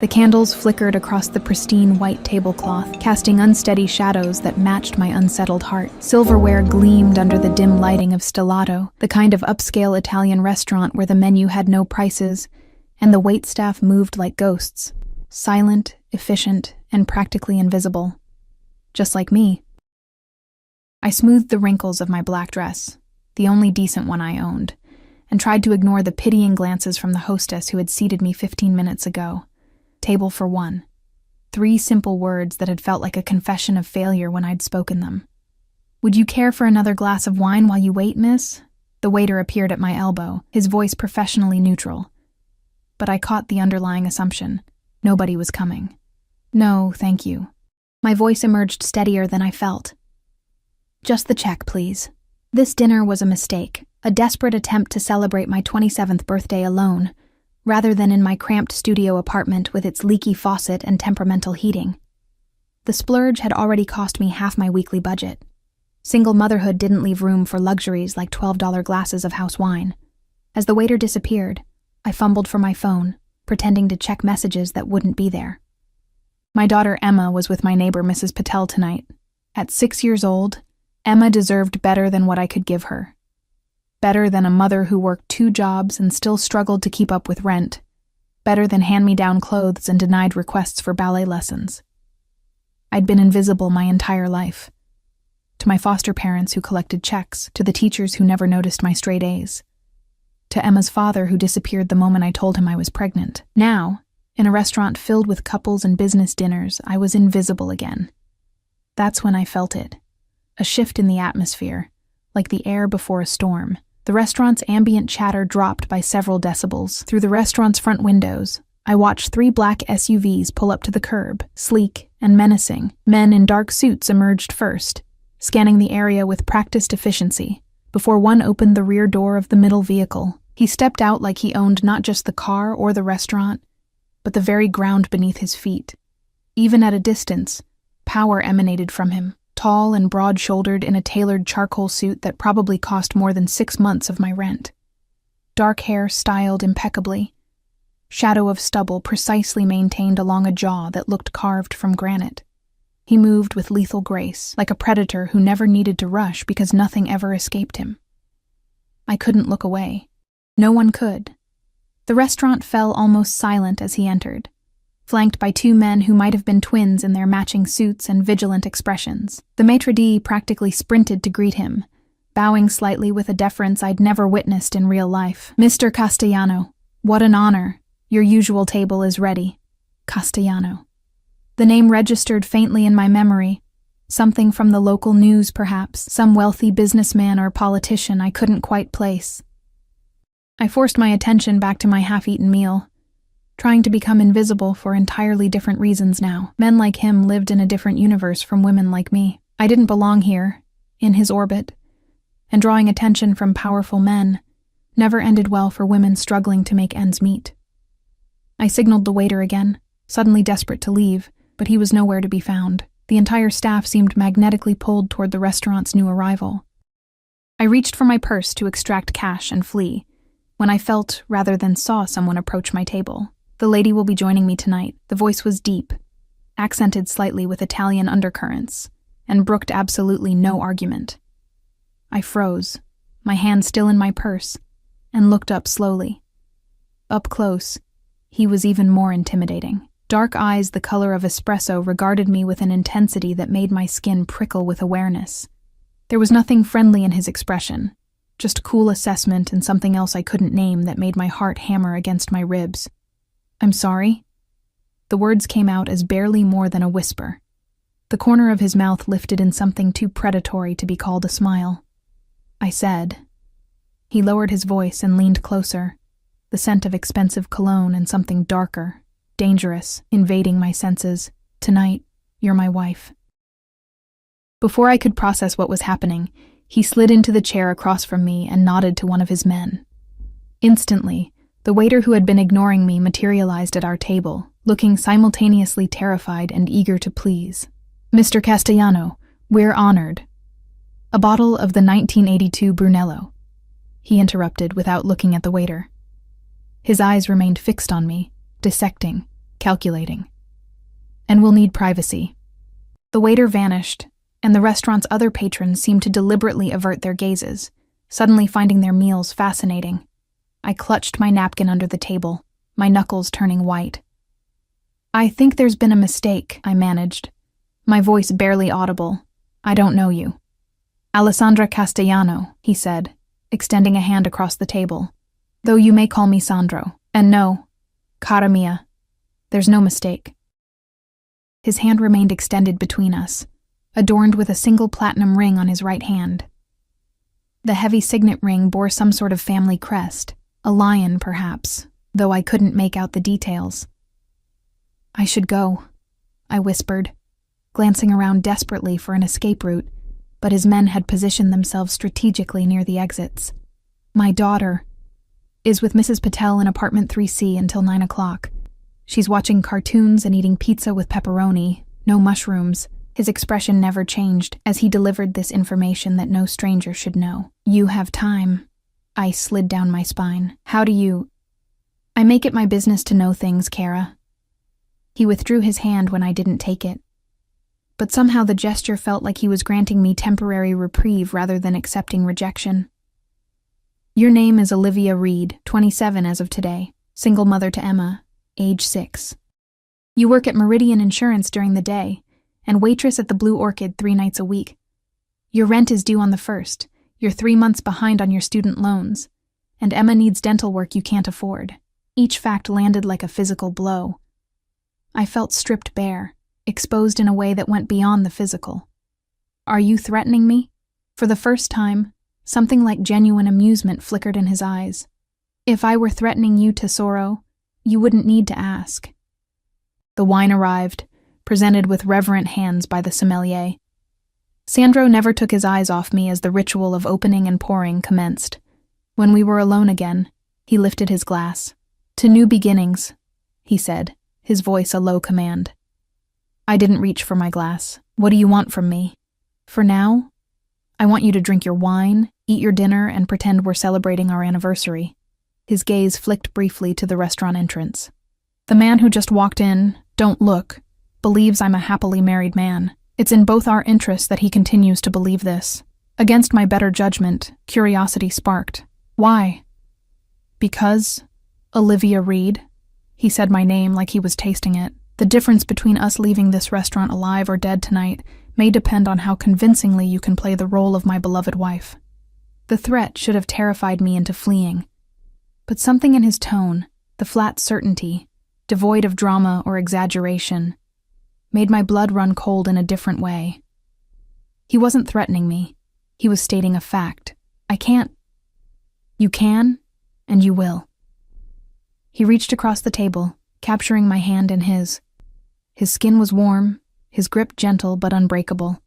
The candles flickered across the pristine white tablecloth, casting unsteady shadows that matched my unsettled heart. Silverware gleamed under the dim lighting of Stellato, the kind of upscale Italian restaurant where the menu had no prices, and the waitstaff moved like ghosts, silent, efficient, and practically invisible. Just like me. I smoothed the wrinkles of my black dress, the only decent one I owned, and tried to ignore the pitying glances from the hostess who had seated me 15 minutes ago. Table for one. 3 simple words that had felt like a confession of failure when I'd spoken them. "Would you care for another glass of wine while you wait, miss?" The waiter appeared at my elbow, his voice professionally neutral. But I caught the underlying assumption. Nobody was coming. "No, thank you." My voice emerged steadier than I felt. "Just the check, please." This dinner was a mistake, a desperate attempt to celebrate my 27th birthday alone, rather than in my cramped studio apartment with its leaky faucet and temperamental heating. The splurge had already cost me half my weekly budget. Single motherhood didn't leave room for luxuries like $12 glasses of house wine. As the waiter disappeared, I fumbled for my phone, pretending to check messages that wouldn't be there. My daughter Emma was with my neighbor Mrs. Patel tonight. At 6 years old, Emma deserved better than what I could give her. Better than a mother who worked 2 jobs and still struggled to keep up with rent. Better than hand-me-down clothes and denied requests for ballet lessons. I'd been invisible my entire life. To my foster parents who collected checks, to the teachers who never noticed my straight A's, to Emma's father who disappeared the moment I told him I was pregnant. Now, in a restaurant filled with couples and business dinners, I was invisible again. That's when I felt it. A shift in the atmosphere, like the air before a storm. The restaurant's ambient chatter dropped by several decibels. Through the restaurant's front windows, I watched 3 black SUVs pull up to the curb, sleek and menacing. Men in dark suits emerged first, scanning the area with practiced efficiency, before one opened the rear door of the middle vehicle. He stepped out like he owned not just the car or the restaurant, but the very ground beneath his feet. Even at a distance, power emanated from him. Tall and broad-shouldered in a tailored charcoal suit that probably cost more than 6 months of my rent. Dark hair styled impeccably. Shadow of stubble precisely maintained along a jaw that looked carved from granite. He moved with lethal grace, like a predator who never needed to rush because nothing ever escaped him. I couldn't look away. No one could. The restaurant fell almost silent as he entered, flanked by 2 men who might have been twins in their matching suits and vigilant expressions. The maitre d' practically sprinted to greet him, bowing slightly with a deference I'd never witnessed in real life. "Mr. Castellano, what an honor. Your usual table is ready." Castellano. The name registered faintly in my memory. Something from the local news, perhaps. Some wealthy businessman or politician I couldn't quite place. I forced my attention back to my half-eaten meal, trying to become invisible for entirely different reasons now. Men like him lived in a different universe from women like me. I didn't belong here, in his orbit, and drawing attention from powerful men never ended well for women struggling to make ends meet. I signaled the waiter again, suddenly desperate to leave, but he was nowhere to be found. The entire staff seemed magnetically pulled toward the restaurant's new arrival. I reached for my purse to extract cash and flee, when I felt, rather than saw, someone approach my table. "The lady will be joining me tonight." The voice was deep, accented slightly with Italian undercurrents, and brooked absolutely no argument. I froze, my hand still in my purse, and looked up slowly. Up close, he was even more intimidating. Dark eyes the color of espresso regarded me with an intensity that made my skin prickle with awareness. There was nothing friendly in his expression, just cool assessment and something else I couldn't name that made my heart hammer against my ribs. "I'm sorry?" The words came out as barely more than a whisper. The corner of his mouth lifted in something too predatory to be called a smile. I said. He lowered his voice and leaned closer, the scent of expensive cologne and something darker, dangerous, invading my senses. "Tonight, you're my wife." Before I could process what was happening, he slid into the chair across from me and nodded to one of his men. Instantly, the waiter who had been ignoring me materialized at our table, looking simultaneously terrified and eager to please. "Mr. Castellano, we're honored." "A bottle of the 1982 Brunello," he interrupted without looking at the waiter. His eyes remained fixed on me, dissecting, calculating. And we'll need privacy. The waiter vanished, and the restaurant's other patrons seemed to deliberately avert their gazes, suddenly finding their meals fascinating. I clutched my napkin under the table, my knuckles turning white. "I think there's been a mistake," I managed, my voice barely audible. "I don't know you." "Alessandra Castellano," he said, extending a hand across the table. "Though you may call me Sandro. And no, cara mia, there's no mistake." His hand remained extended between us, adorned with a single platinum ring on his right hand. The heavy signet ring bore some sort of family crest, a lion perhaps, though I couldn't make out the details. "I should go," I whispered, glancing around desperately for an escape route, but his men had positioned themselves strategically near the exits. "My daughter is with Mrs. Patel in apartment 3C until 9 o'clock. She's watching cartoons and eating pizza with pepperoni, no mushrooms." His expression never changed as he delivered this information that no stranger should know. "You have time." I slid down my spine. "How do you—" "I make it my business to know things, Kara." He withdrew his hand when I didn't take it. But somehow the gesture felt like he was granting me temporary reprieve rather than accepting rejection. "Your name is Olivia Reed, 27 as of today, single mother to Emma, age 6. You work at Meridian Insurance during the day, and waitress at the Blue Orchid 3 nights a week. Your rent is due on the 1st, you're 3 months behind on your student loans, and Emma needs dental work you can't afford." Each fact landed like a physical blow. I felt stripped bare, exposed in a way that went beyond the physical. "Are you threatening me?" For the first time, something like genuine amusement flickered in his eyes. "If I were threatening you, Tesoro, you wouldn't need to ask." The wine arrived, presented with reverent hands by the sommelier. Sandro never took his eyes off me as the ritual of opening and pouring commenced. When we were alone again, he lifted his glass. "To new beginnings," he said, his voice a low command. I didn't reach for my glass. "What do you want from me?" "For now, I want you to drink your wine, eat your dinner, and pretend we're celebrating our anniversary." His gaze flicked briefly to the restaurant entrance. "The man who just walked in, don't look, believes I'm a happily married man. It's in both our interests that he continues to believe this." Against my better judgment, curiosity sparked. "Why?" "Because, Olivia Reed," he said my name like he was tasting it. "The difference between us leaving this restaurant alive or dead tonight may depend on how convincingly you can play the role of my beloved wife." The threat should have terrified me into fleeing. But something in his tone, the flat certainty, devoid of drama or exaggeration, made my blood run cold in a different way. He wasn't threatening me. He was stating a fact. "I can't." "You can, and you will." He reached across the table, capturing my hand in his. His skin was warm, his grip gentle but unbreakable.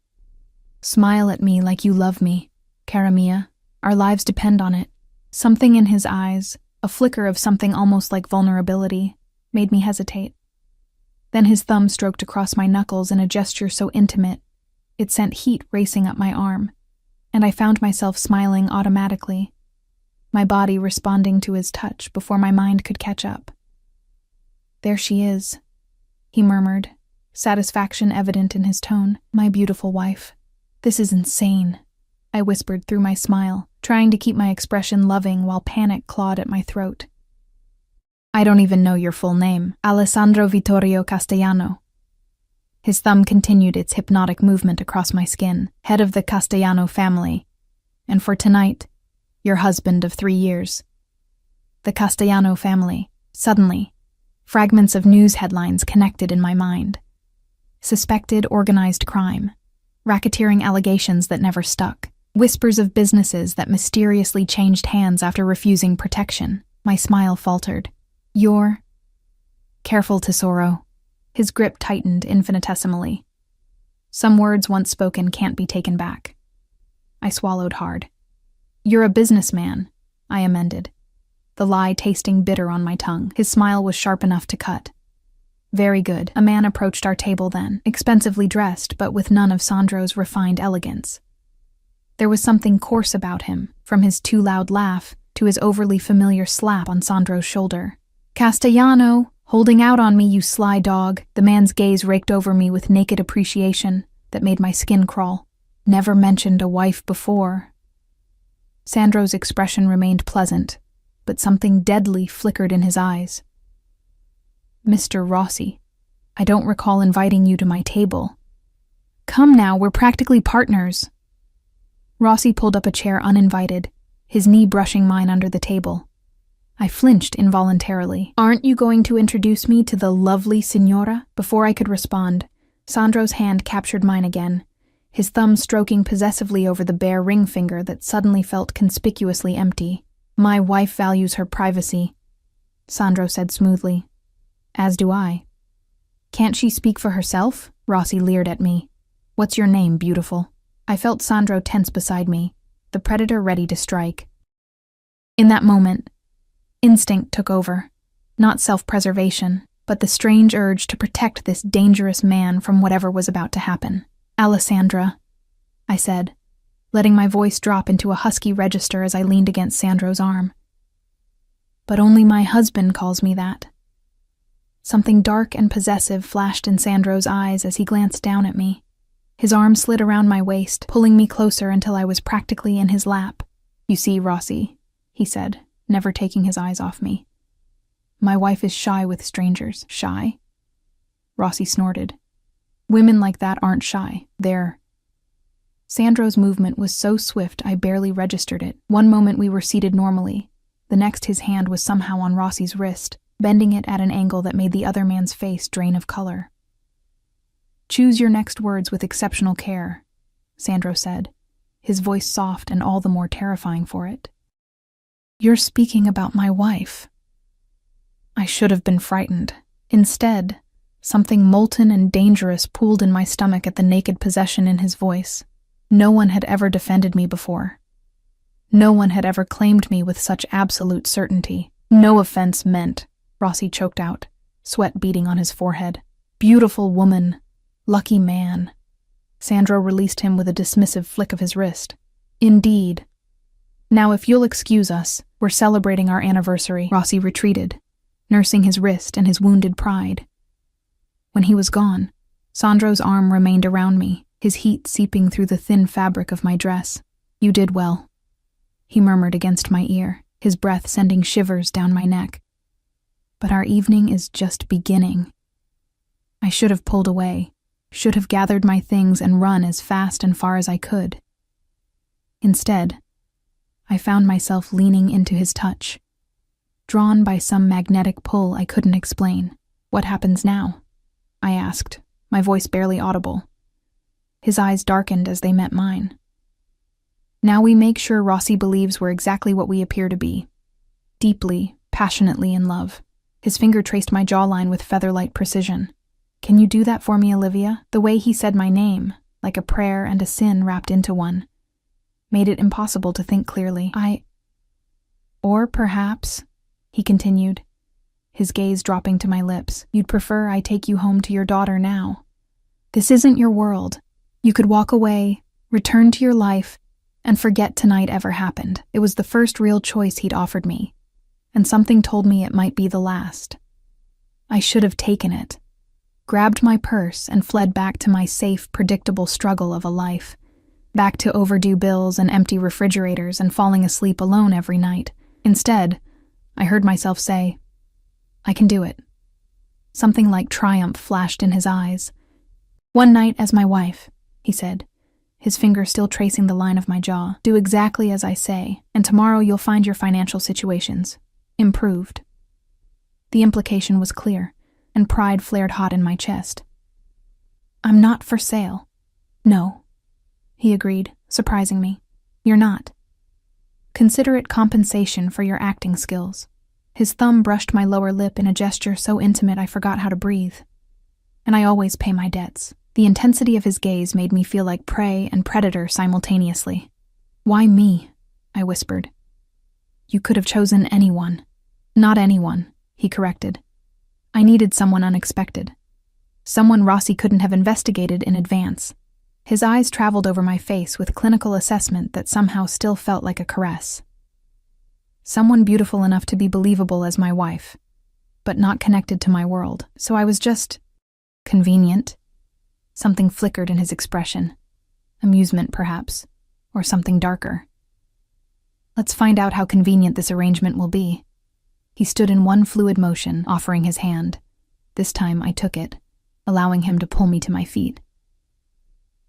"Smile at me like you love me, cara mia. Our lives depend on it." Something in his eyes, a flicker of something almost like vulnerability, made me hesitate. Then his thumb stroked across my knuckles in a gesture so intimate, it sent heat racing up my arm, and I found myself smiling automatically, my body responding to his touch before my mind could catch up. "There she is," he murmured, satisfaction evident in his tone. "My beautiful wife." "This is insane," I whispered through my smile, trying to keep my expression loving while panic clawed at my throat. "I don't even know your full name. Alessandro Vittorio Castellano." His thumb continued its hypnotic movement across my skin. "Head of the Castellano family. And for tonight, your husband of 3 years." The Castellano family. Suddenly, fragments of news headlines connected in my mind. Suspected organized crime. Racketeering allegations that never stuck. Whispers of businesses that mysteriously changed hands after refusing protection. My smile faltered. "You're—" "Careful, Tesoro." His grip tightened infinitesimally. "Some words once spoken can't be taken back." I swallowed hard. "You're a businessman," I amended, the lie tasting bitter on my tongue. His smile was sharp enough to cut. "Very good." A man approached our table then, expensively dressed but with none of Sandro's refined elegance. There was something coarse about him, from his too loud laugh to his overly familiar slap on Sandro's shoulder. "Castellano, Holding out on me, you sly dog. The man's gaze raked over me with naked appreciation that made my skin crawl. Never mentioned a wife before. Sandro's expression remained pleasant, but something deadly flickered in his eyes. Mr. Rossi, I don't recall inviting you to my table. Come now, we're practically partners. Rossi pulled up a chair uninvited, his knee brushing mine under the table. I flinched involuntarily. Aren't you going to introduce me to the lovely signora? Before I could respond, Sandro's hand captured mine again, his thumb stroking possessively over the bare ring finger that suddenly felt conspicuously empty. My wife values her privacy, Sandro said smoothly. As do I. Can't she speak for herself? Rossi leered at me. What's your name, beautiful? I felt Sandro tense beside me, the predator ready to strike. In that moment, instinct took over, not self-preservation, but the strange urge to protect this dangerous man from whatever was about to happen. Alessandra, I said, letting my voice drop into a husky register as I leaned against Sandro's arm. But only my husband calls me that. Something dark and possessive flashed in Sandro's eyes as he glanced down at me. His arm slid around my waist, pulling me closer until I was practically in his lap. You see, Rossi, he said, never taking his eyes off me. My wife is shy with strangers. Shy? Rossi snorted. Women like that aren't shy. They're... Sandro's movement was so swift I barely registered it. One moment we were seated normally. The next his hand was somehow on Rossi's wrist, bending it at an angle that made the other man's face drain of color. Choose your next words with exceptional care, Sandro said, his voice soft and all the more terrifying for it. You're speaking about my wife. I should have been frightened. Instead, something molten and dangerous pooled in my stomach at the naked possession in his voice. No one had ever defended me before. No one had ever claimed me with such absolute certainty. No offense meant, Rossi choked out, sweat beading on his forehead. Beautiful woman. Lucky man. Sandro released him with a dismissive flick of his wrist. Indeed. Now if you'll excuse us, we're celebrating our anniversary. Rossi retreated, nursing his wrist and his wounded pride. When he was gone, Sandro's arm remained around me, his heat seeping through the thin fabric of my dress. You did well, he murmured against my ear, his breath sending shivers down my neck. But our evening is just beginning. I should have pulled away, should have gathered my things and run as fast and far as I could. Instead, I found myself leaning into his touch, drawn by some magnetic pull I couldn't explain. What happens now? I asked, my voice barely audible. His eyes darkened as they met mine. Now we make sure Rossi believes we're exactly what we appear to be. Deeply, passionately in love. His finger traced my jawline with feather-light precision. Can you do that for me, Olivia? The way he said my name, like a prayer and a sin wrapped into one, made it impossible to think clearly. Or perhaps, he continued, his gaze dropping to my lips, you'd prefer I take you home to your daughter now. This isn't your world. You could walk away, return to your life, and forget tonight ever happened. It was the first real choice he'd offered me, and something told me it might be the last. I should have taken it, grabbed my purse and fled back to my safe, predictable struggle of a life, back to overdue bills and empty refrigerators and falling asleep alone every night. Instead, I heard myself say, I can do it. Something like triumph flashed in his eyes. One night as my wife, he said, his finger still tracing the line of my jaw. Do exactly as I say, and tomorrow you'll find your financial situations improved. The implication was clear, and pride flared hot in my chest. I'm not for sale. No, he agreed, surprising me. You're not. Consider it compensation for your acting skills. His thumb brushed my lower lip in a gesture so intimate I forgot how to breathe. And I always pay my debts. The intensity of his gaze made me feel like prey and predator simultaneously. Why me? I whispered. You could have chosen anyone. Not anyone, he corrected. I needed someone unexpected. Someone Rossi couldn't have investigated in advance. His eyes traveled over my face with clinical assessment that somehow still felt like a caress. Someone beautiful enough to be believable as my wife. but not connected to my world. So I was just convenient. Something flickered in his expression. Amusement, perhaps, or something darker. Let's find out how convenient this arrangement will be. He stood in one fluid motion, offering his hand. This time I took it, allowing him to pull me to my feet.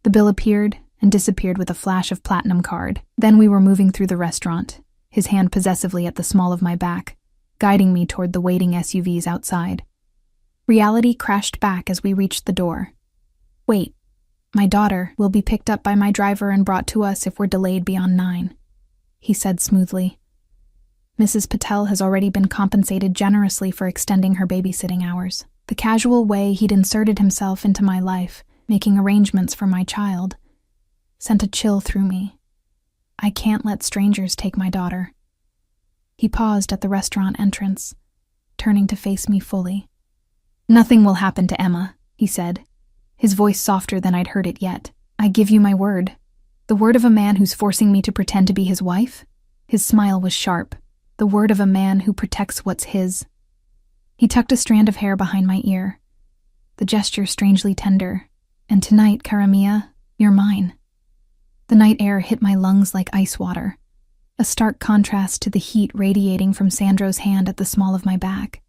The bill appeared and disappeared with a flash of platinum card. Then we were moving through the restaurant, his hand possessively at the small of my back, guiding me toward the waiting SUVs outside. Reality crashed back as we reached the door. Wait, my daughter will be picked up by my driver and brought to us if we're delayed beyond 9, he said smoothly. Mrs. Patel has already been compensated generously for extending her babysitting hours. The casual way he'd inserted himself into my life, making arrangements for my child, sent a chill through me. I can't let strangers take my daughter. He paused at the restaurant entrance, turning to face me fully. Nothing will happen to Emma, he said, his voice softer than I'd heard it yet. I give you my word. The word of a man who's forcing me to pretend to be his wife? His smile was sharp. The word of a man who protects what's his. He tucked a strand of hair behind my ear, the gesture strangely tender. And tonight, cara mia, you're mine. The night air hit my lungs like ice water, a stark contrast to the heat radiating from Sandro's hand at the small of my back.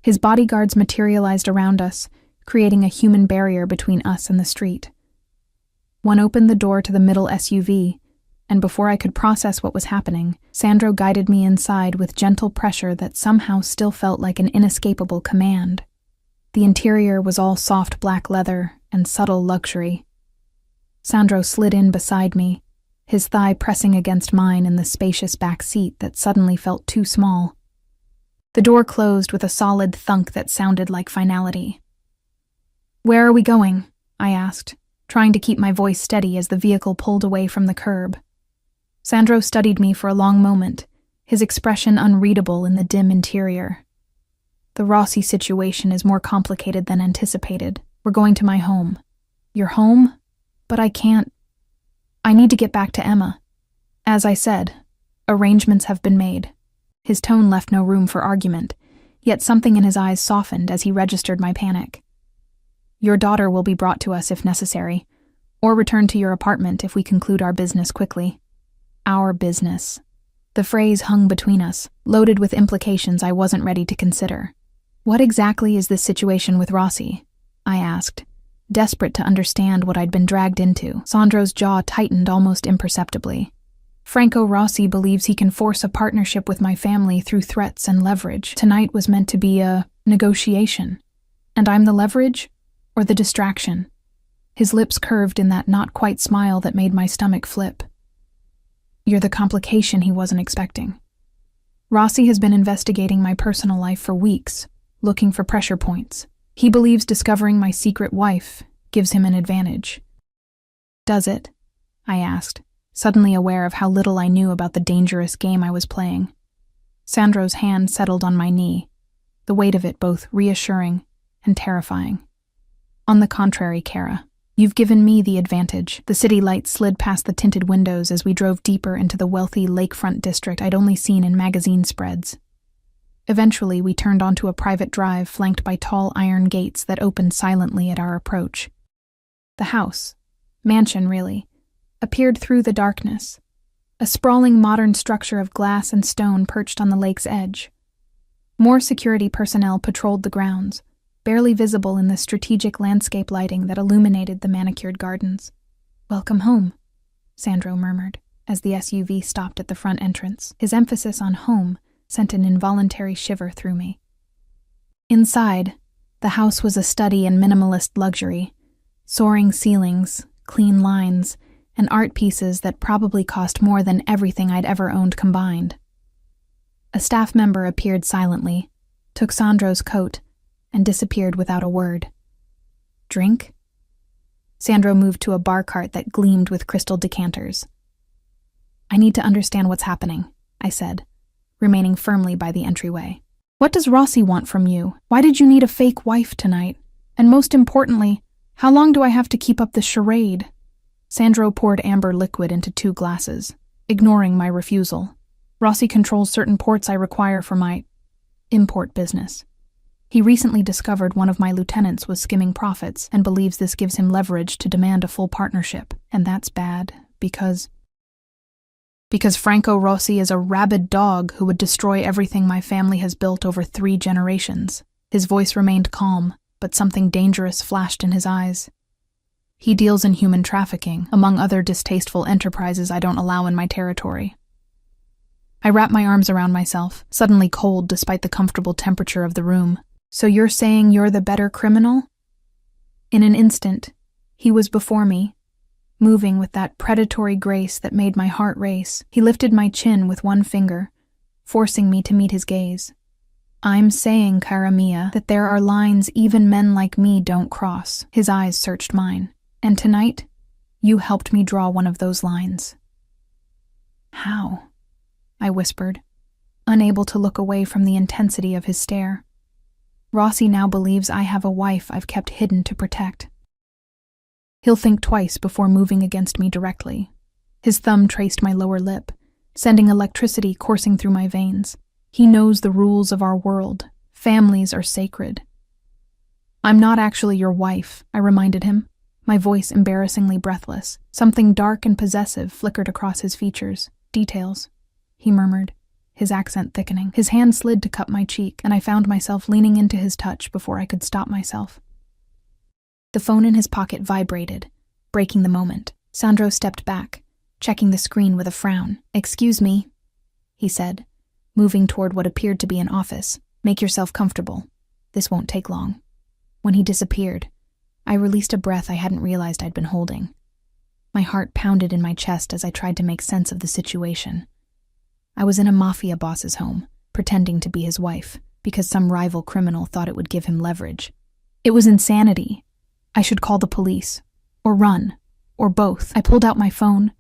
His bodyguards materialized around us, creating a human barrier between us and the street. One opened the door to the middle SUV, and before I could process what was happening, Sandro guided me inside with gentle pressure that somehow still felt like an inescapable command. The interior was all soft black leather and subtle luxury. Sandro slid in beside me, his thigh pressing against mine in the spacious back seat that suddenly felt too small. The door closed with a solid thunk that sounded like finality. "Where are we going?" I asked, trying to keep my voice steady as the vehicle pulled away from the curb. Sandro studied me for a long moment, his expression unreadable in the dim interior. The Rossi situation is more complicated than anticipated. We're going to my home. Your home? But I can't. I need to get back to Emma. As I said, arrangements have been made. His tone left no room for argument, yet something in his eyes softened as he registered my panic. Your daughter will be brought to us if necessary, or returned to your apartment if we conclude our business quickly. Our business. The phrase hung between us, loaded with implications I wasn't ready to consider. What exactly is this situation with Rossi? I asked, desperate to understand what I'd been dragged into. Sandro's jaw tightened almost imperceptibly. Franco Rossi believes he can force a partnership with my family through threats and leverage. Tonight was meant to be a negotiation. And I'm the leverage? Or the distraction? His lips curved in that not-quite smile that made my stomach flip. You're the complication he wasn't expecting. Rossi has been investigating my personal life for weeks, looking for pressure points. He believes discovering my secret wife gives him an advantage. Does it? I asked, suddenly aware of how little I knew about the dangerous game I was playing. Sandro's hand settled on my knee, the weight of it both reassuring and terrifying. On the contrary, Kara, you've given me the advantage. The city lights slid past the tinted windows as we drove deeper into the wealthy lakefront district I'd only seen in magazine spreads. Eventually, we turned onto a private drive flanked by tall iron gates that opened silently at our approach. The house, mansion really, appeared through the darkness, a sprawling modern structure of glass and stone perched on the lake's edge. More security personnel patrolled the grounds, barely visible in the strategic landscape lighting that illuminated the manicured gardens. "Welcome home," Sandro murmured, as the SUV stopped at the front entrance. His emphasis on home sent an involuntary shiver through me. Inside, the house was a study in minimalist luxury, soaring ceilings, clean lines, and art pieces that probably cost more than everything I'd ever owned combined. A staff member appeared silently, took Sandro's coat, and disappeared without a word. Drink? Sandro moved to a bar cart that gleamed with crystal decanters. I need to understand what's happening, I said, remaining firmly by the entryway. What does Rossi want from you? Why did you need a fake wife tonight? And most importantly, how long do I have to keep up this charade? Sandro poured amber liquid into 2 glasses, ignoring my refusal. Rossi controls certain ports I require for my import business. He recently discovered one of my lieutenants was skimming profits and believes this gives him leverage to demand a full partnership. And that's bad, because Franco Rossi is a rabid dog who would destroy everything my family has built over 3 generations. His voice remained calm, but something dangerous flashed in his eyes. He deals in human trafficking, among other distasteful enterprises I don't allow in my territory. I wrapped my arms around myself, suddenly cold despite the comfortable temperature of the room. So you're saying you're the better criminal? In an instant, he was before me, moving with that predatory grace that made my heart race. He lifted my chin with one finger, forcing me to meet his gaze. I'm saying, cara mia, that there are lines even men like me don't cross. His eyes searched mine. And tonight, you helped me draw one of those lines. How? I whispered, unable to look away from the intensity of his stare. Rossi now believes I have a wife I've kept hidden to protect. He'll think twice before moving against me directly. His thumb traced my lower lip, sending electricity coursing through my veins. He knows the rules of our world. Families are sacred. I'm not actually your wife, I reminded him, my voice embarrassingly breathless. Something dark and possessive flickered across his features. Details, he murmured, his accent thickening. His hand slid to cup my cheek, and I found myself leaning into his touch before I could stop myself. The phone in his pocket vibrated, breaking the moment. Sandro stepped back, checking the screen with a frown. "Excuse me," he said, moving toward what appeared to be an office. "Make yourself comfortable. This won't take long." When he disappeared, I released a breath I hadn't realized I'd been holding. My heart pounded in my chest as I tried to make sense of the situation. I was in a Mafia boss's home, pretending to be his wife, because some rival criminal thought it would give him leverage. It was insanity. I should call the police, or run, or both. I pulled out my phone,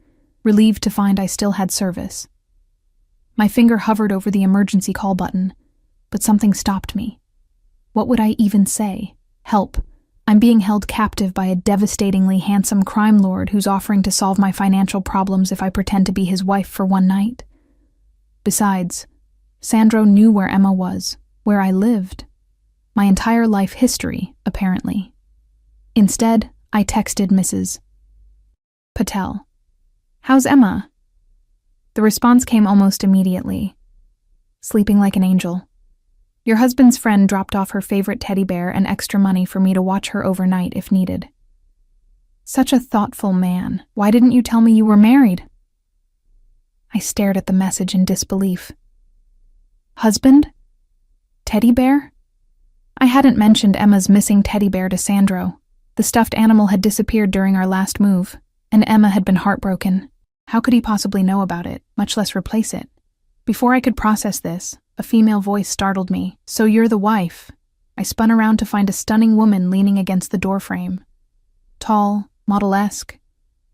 relieved to find I still had service. My finger hovered over the emergency call button, but something stopped me. What would I even say? Help. I'm being held captive by a devastatingly handsome crime lord who's offering to solve my financial problems if I pretend to be his wife for one night. Besides, Sandro knew where Emma was, where I lived. My entire life history, apparently. Instead, I texted Mrs. Patel. "How's Emma?" The response came almost immediately. "Sleeping like an angel. Your husband's friend dropped off her favorite teddy bear and extra money for me to watch her overnight if needed." Such a thoughtful man. Why didn't you tell me you were married? I stared at the message in disbelief. Husband? Teddy bear? I hadn't mentioned Emma's missing teddy bear to Sandro. The stuffed animal had disappeared during our last move, and Emma had been heartbroken. How could he possibly know about it, much less replace it? Before I could process this, a female voice startled me. "So you're the wife." I spun around to find a stunning woman leaning against the doorframe. Tall, model-esque,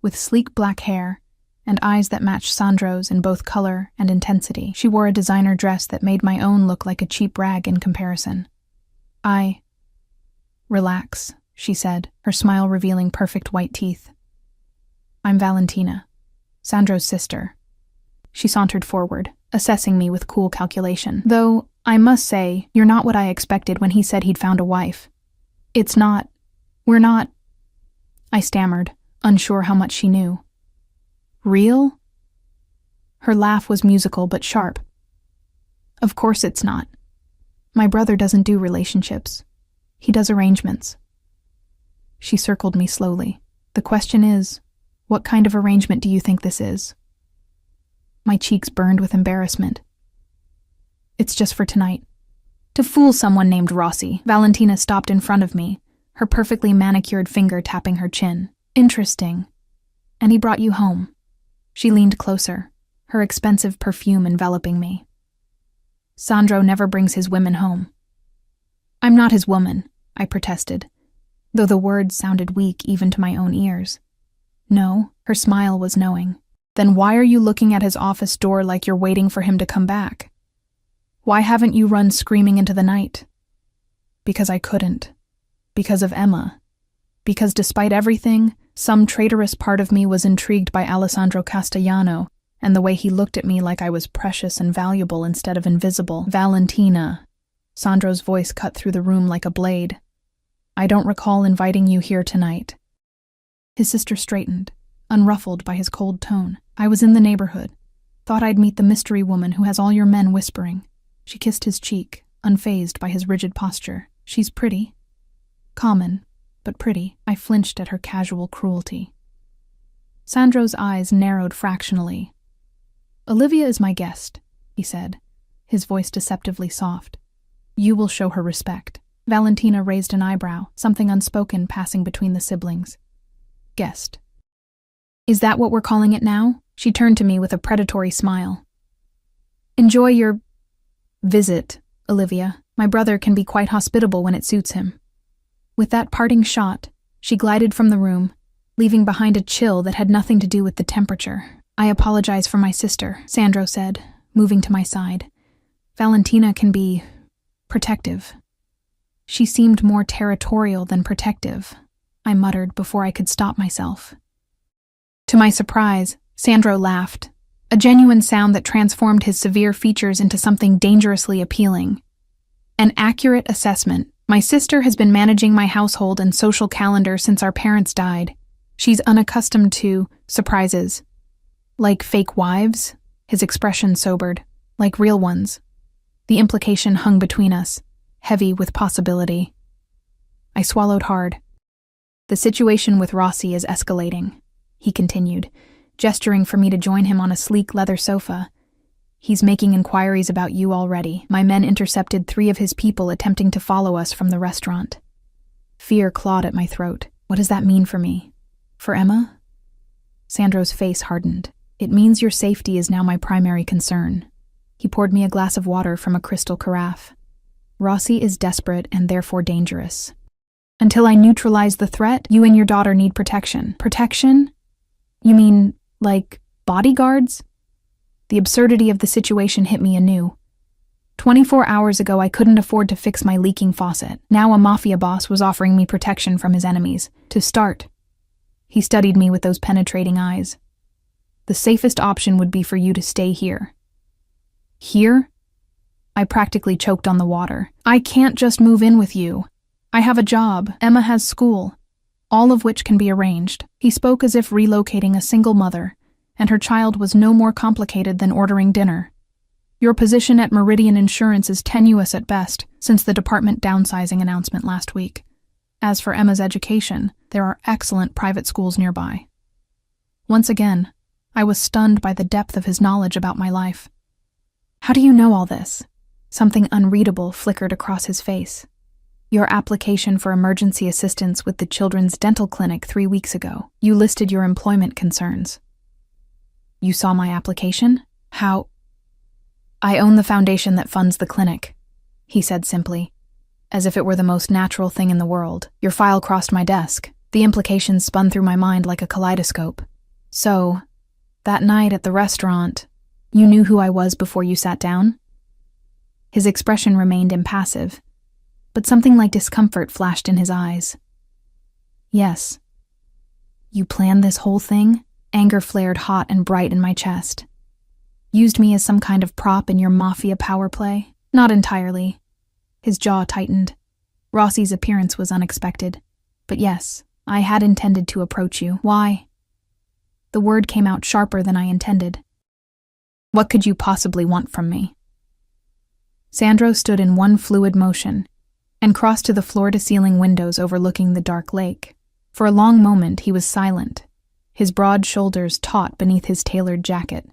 with sleek black hair, and eyes that matched Sandro's in both color and intensity. She wore a designer dress that made my own look like a cheap rag in comparison. Relax, she said, her smile revealing perfect white teeth. "I'm Valentina, Sandro's sister." She sauntered forward, assessing me with cool calculation. "Though, I must say, you're not what I expected when he said he'd found a wife. We're not," I stammered, unsure how much she knew. "Real?" Her laugh was musical but sharp. "Of course it's not. My brother doesn't do relationships. He does arrangements." She circled me slowly. "The question is, what kind of arrangement do you think this is?" My cheeks burned with embarrassment. "It's just for tonight. To fool someone named Rossi." Valentina stopped in front of me, her perfectly manicured finger tapping her chin. "Interesting. And he brought you home." She leaned closer, her expensive perfume enveloping me. "Sandro never brings his women home." "I'm not his woman," I protested, though the words sounded weak even to my own ears. "No," her smile was knowing. "Then why are you looking at his office door like you're waiting for him to come back? Why haven't you run screaming into the night?" "Because I couldn't. Because of Emma. Because despite everything, some traitorous part of me was intrigued by Alessandro Castellano and the way he looked at me like I was precious and valuable instead of invisible." "Valentina," Sandro's voice cut through the room like a blade. "I don't recall inviting you here tonight." His sister straightened, unruffled by his cold tone. "I was in the neighborhood. Thought I'd meet the mystery woman who has all your men whispering." She kissed his cheek, unfazed by his rigid posture. "She's pretty." "Common, but pretty." I flinched at her casual cruelty. Sandro's eyes narrowed fractionally. "Olivia is my guest," he said, his voice deceptively soft. "You will show her respect." Valentina raised an eyebrow, something unspoken passing between the siblings. "Guest. Is that what we're calling it now?" She turned to me with a predatory smile. "Enjoy your visit, Olivia. My brother can be quite hospitable when it suits him." With that parting shot, she glided from the room, leaving behind a chill that had nothing to do with the temperature. "I apologize for my sister," Sandro said, moving to my side. "Valentina can be protective." "She seemed more territorial than protective," I muttered before I could stop myself. To my surprise, Sandro laughed, a genuine sound that transformed his severe features into something dangerously appealing. "An accurate assessment. My sister has been managing my household and social calendar since our parents died. She's unaccustomed to surprises." "Like fake wives?" His expression sobered. "Like real ones." The implication hung between us, heavy with possibility. I swallowed hard. "The situation with Rossi is escalating," he continued, gesturing for me to join him on a sleek leather sofa. "He's making inquiries about you already. My men intercepted 3 of his people attempting to follow us from the restaurant." Fear clawed at my throat. What does that mean for me? For Emma? Sandro's face hardened. "It means your safety is now my primary concern." He poured me a glass of water from a crystal carafe. "Rossi is desperate and therefore dangerous. Until I neutralize the threat, you and your daughter need protection." "Protection? You mean, like, bodyguards?" The absurdity of the situation hit me anew. 24 hours ago, I couldn't afford to fix my leaking faucet. Now a Mafia boss was offering me protection from his enemies. To start. He studied me with those penetrating eyes. "The safest option would be for you to stay here." "Here?" I practically choked on the water. "I can't just move in with you. I have a job. Emma has school. All of which can be arranged." He spoke as if relocating a single mother, and her child was no more complicated than ordering dinner. "Your position at Meridian Insurance is tenuous at best since the department downsizing announcement last week. As for Emma's education, there are excellent private schools nearby." Once again, I was stunned by the depth of his knowledge about my life. "How do you know all this?" Something unreadable flickered across his face. "Your application for emergency assistance with the Children's Dental Clinic 3 weeks ago. You listed your employment concerns." "You saw my application? How?" "I own the foundation that funds the clinic," he said simply, as if it were the most natural thing in the world. Your file crossed my desk. The implications spun through my mind like a kaleidoscope. "So, that night at the restaurant, you knew who I was before you sat down?" His expression remained impassive, but something like discomfort flashed in his eyes. "Yes." "You planned this whole thing?" Anger flared hot and bright in my chest. "Used me as some kind of prop in your Mafia power play?" "Not entirely." His jaw tightened. Rossi's appearance was unexpected. "But yes, I had intended to approach you." "Why?" The word came out sharper than I intended. "What could you possibly want from me?" Sandro stood in one fluid motion and crossed to the floor-to-ceiling windows overlooking the dark lake. For a long moment he was silent, his broad shoulders taut beneath his tailored jacket.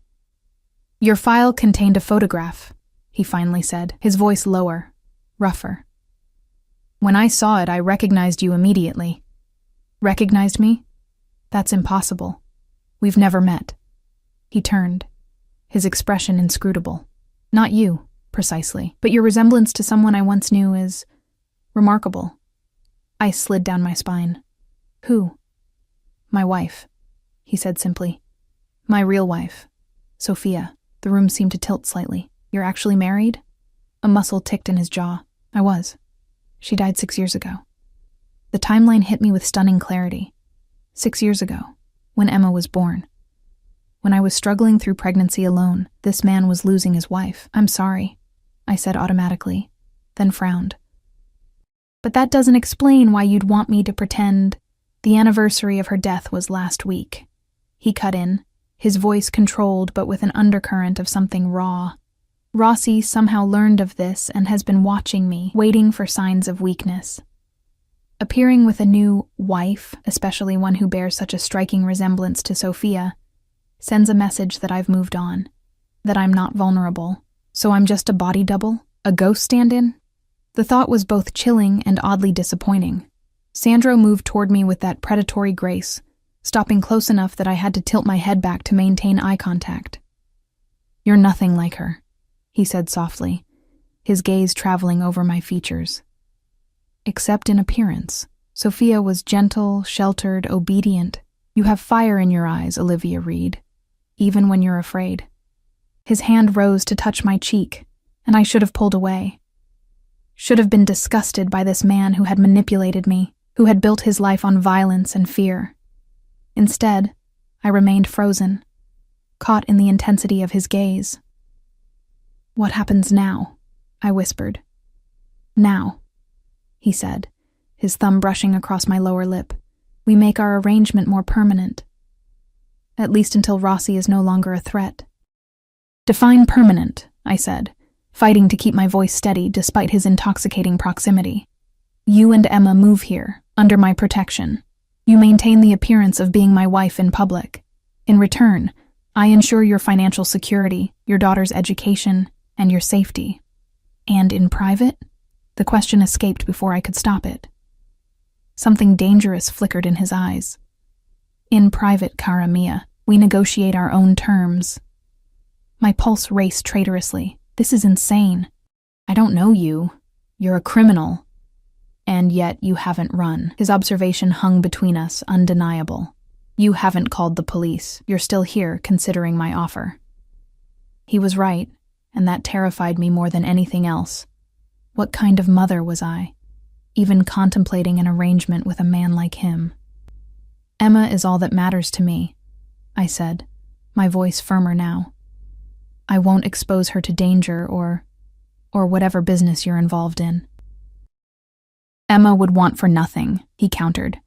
"Your file contained a photograph," he finally said, his voice lower, rougher. "When I saw it, I recognized you immediately." "Recognized me? That's impossible. We've never met." He turned, his expression inscrutable. "Not you, precisely, but your resemblance to someone I once knew is remarkable." Ice slid down my spine. "Who?" "My wife," he said simply. "My real wife, Sophia." The room seemed to tilt slightly. "You're actually married?" A muscle ticked in his jaw. "I was. She died 6 years ago." The timeline hit me with stunning clarity. 6 years ago, when Emma was born. When I was struggling through pregnancy alone, this man was losing his wife. "I'm sorry," I said automatically. then frowned. But that doesn't explain why you'd want me to pretend the anniversary of her death was last week. He cut in, his voice controlled but with an undercurrent of something raw. Rossi somehow learned of this and has been watching me, waiting for signs of weakness. Appearing with a new wife, especially one who bears such a striking resemblance to Sophia, sends a message that I've moved on, that I'm not vulnerable. So I'm just a body double? A ghost stand-in? The thought was both chilling and oddly disappointing. Sandro moved toward me with that predatory grace, stopping close enough that I had to tilt my head back to maintain eye contact. "You're nothing like her," he said softly, his gaze traveling over my features. "Except in appearance. Sophia was gentle, sheltered, obedient. You have fire in your eyes, Olivia Reed, even when you're afraid." His hand rose to touch my cheek, and I should have pulled away. Should have been disgusted by this man who had manipulated me, who had built his life on violence and fear. Instead, I remained frozen, caught in the intensity of his gaze. "What happens now?" I whispered. "Now," he said, his thumb brushing across my lower lip. "We make our arrangement more permanent. At least until Rossi is no longer a threat." "Define permanent," I said, fighting to keep my voice steady despite his intoxicating proximity. "You and Emma move here, under my protection. You maintain the appearance of being my wife in public. In return, I ensure your financial security, your daughter's education, and your safety. And in private?" The question escaped before I could stop it. Something dangerous flickered in his eyes. "In private, cara mia, we negotiate our own terms." My pulse raced traitorously. This is insane. "I don't know you. You're a criminal. And yet you haven't run." His observation hung between us, undeniable. "You haven't called the police. You're still here, considering my offer." He was right, and that terrified me more than anything else. What kind of mother was I, even contemplating an arrangement with a man like him? "Emma is all that matters to me," I said, my voice firmer now. "I won't expose her to danger or whatever business you're involved in." "Emma would want for nothing," he countered.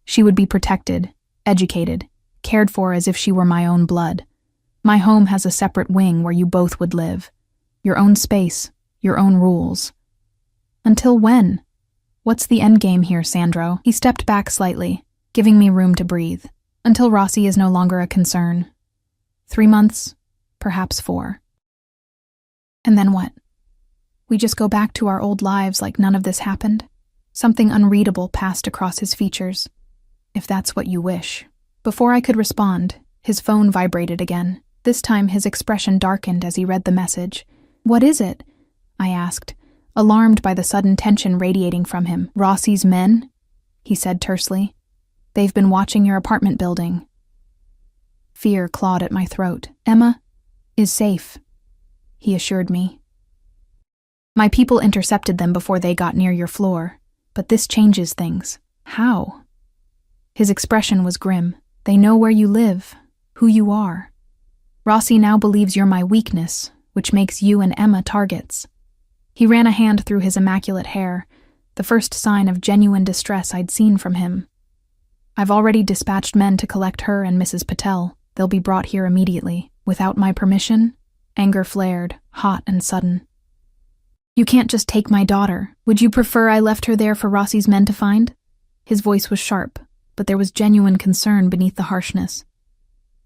"She would be protected, educated, cared for as if she were my own blood. My home has a separate wing where you both would live. Your own space, your own rules." "Until when? What's the endgame here, Sandro?" He stepped back slightly, giving me room to breathe. "Until Rossi is no longer a concern. 3 months, perhaps 4. And then what? We just go back to our old lives like none of this happened?" Something unreadable passed across his features. "If that's what you wish." Before I could respond, his phone vibrated again. This time his expression darkened as he read the message. "What is it?" I asked, alarmed by the sudden tension radiating from him. "Rossi's men," he said tersely. "They've been watching your apartment building." Fear clawed at my throat. "Emma is safe," he assured me. "My people intercepted them before they got near your floor. But this changes things." "How?" His expression was grim. "They know where you live, who you are. Rossi now believes you're my weakness, which makes you and Emma targets." He ran a hand through his immaculate hair, the first sign of genuine distress I'd seen from him. "I've already dispatched men to collect her and Mrs. Patel. They'll be brought here immediately." "Without my permission?" Anger flared, hot and sudden. "You can't just take my daughter. Would you prefer I left her there for Rossi's men to find?" His voice was sharp, but there was genuine concern beneath the harshness.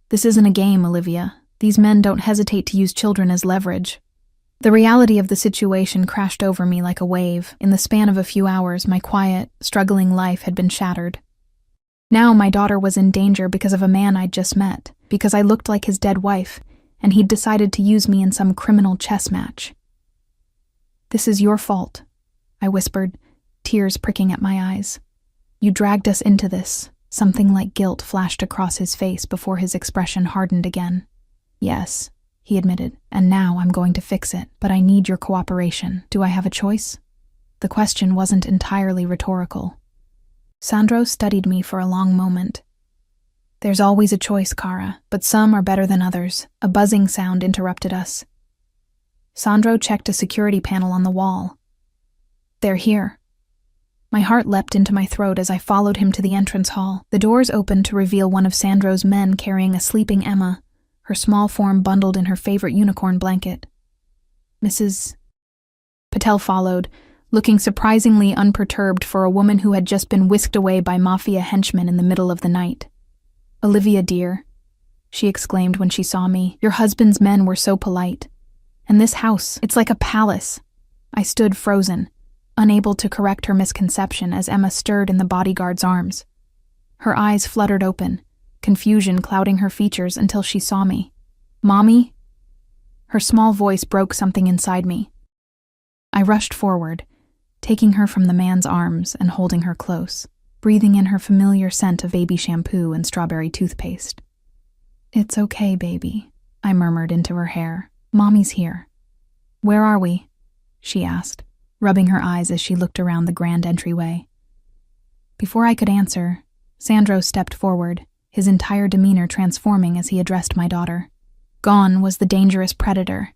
"This isn't a game, Olivia. These men don't hesitate to use children as leverage." The reality of the situation crashed over me like a wave. In the span of a few hours, my quiet, struggling life had been shattered. Now my daughter was in danger because of a man I'd just met, because I looked like his dead wife, and he'd decided to use me in some criminal chess match. "This is your fault," I whispered, tears pricking at my eyes. "You dragged us into this." Something like guilt flashed across his face before his expression hardened again. "Yes," he admitted, "and now I'm going to fix it, but I need your cooperation. Do I have a choice?" The question wasn't entirely rhetorical. Sandro studied me for a long moment. "There's always a choice, Cara, but some are better than others." A buzzing sound interrupted us. Sandro checked a security panel on the wall. They're here. My heart leapt into my throat as I followed him to the entrance hall. The doors opened to reveal one of Sandro's men carrying a sleeping Emma, her small form bundled in her favorite unicorn blanket. Mrs. Patel followed, looking surprisingly unperturbed for a woman who had just been whisked away by Mafia henchmen in the middle of the night. "Olivia, dear," she exclaimed when she saw me, "your husband's men were so polite. And this house, it's like a palace." I stood frozen, unable to correct her misconception as Emma stirred in the bodyguard's arms. Her eyes fluttered open, confusion clouding her features until she saw me. "Mommy?" Her small voice broke something inside me. I rushed forward, taking her from the man's arms and holding her close, breathing in her familiar scent of baby shampoo and strawberry toothpaste. "It's okay, baby," I murmured into her hair. "Mommy's here." "Where are we?" she asked, rubbing her eyes as she looked around the grand entryway. Before I could answer, Sandro stepped forward, his entire demeanor transforming as he addressed my daughter. Gone was the dangerous predator,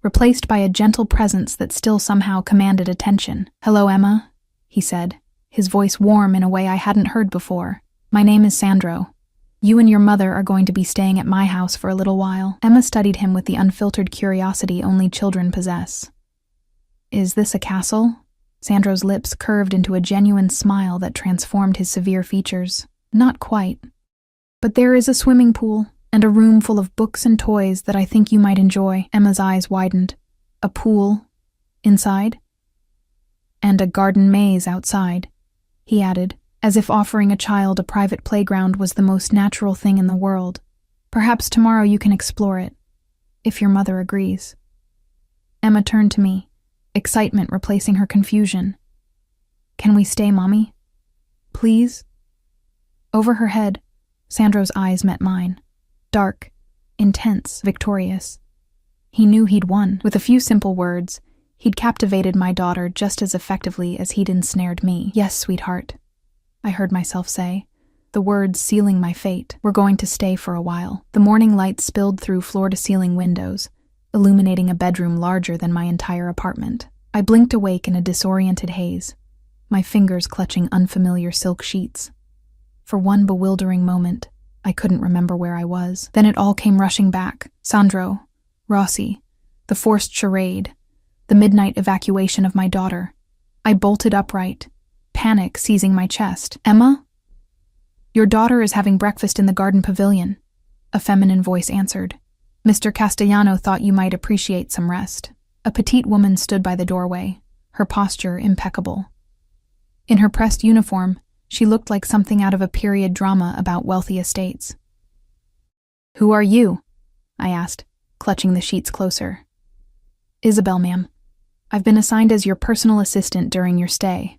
replaced by a gentle presence that still somehow commanded attention. "Hello, Emma," he said, his voice warm in a way I hadn't heard before. "My name is Sandro. You and your mother are going to be staying at my house for a little while." Emma studied him with the unfiltered curiosity only children possess. "Is this a castle?" Sandro's lips curved into a genuine smile that transformed his severe features. "Not quite. But there is a swimming pool and a room full of books and toys that I think you might enjoy." Emma's eyes widened. "A pool inside? And a garden maze outside," he added, as if offering a child a private playground was the most natural thing in the world. "Perhaps tomorrow you can explore it, if your mother agrees." Emma turned to me, excitement replacing her confusion. "Can we stay, Mommy? Please?" Over her head, Sandro's eyes met mine. Dark, intense, victorious. He knew he'd won. With a few simple words, he'd captivated my daughter just as effectively as he'd ensnared me. "Yes, sweetheart," I heard myself say, the words sealing my fate. "We're going to stay for a while." The morning light spilled through floor-to-ceiling windows, illuminating a bedroom larger than my entire apartment. I blinked awake in a disoriented haze, my fingers clutching unfamiliar silk sheets. For one bewildering moment, I couldn't remember where I was. Then it all came rushing back. Sandro, Rossi, the forced charade, the midnight evacuation of my daughter. I bolted upright, panic seizing my chest. "Emma? Your daughter is having breakfast in the garden pavilion," a feminine voice answered. "Mr. Castellano thought you might appreciate some rest." A petite woman stood by the doorway, her posture impeccable. In her pressed uniform, she looked like something out of a period drama about wealthy estates. "Who are you?" I asked, clutching the sheets closer. "Isabel, ma'am. I've been assigned as your personal assistant during your stay."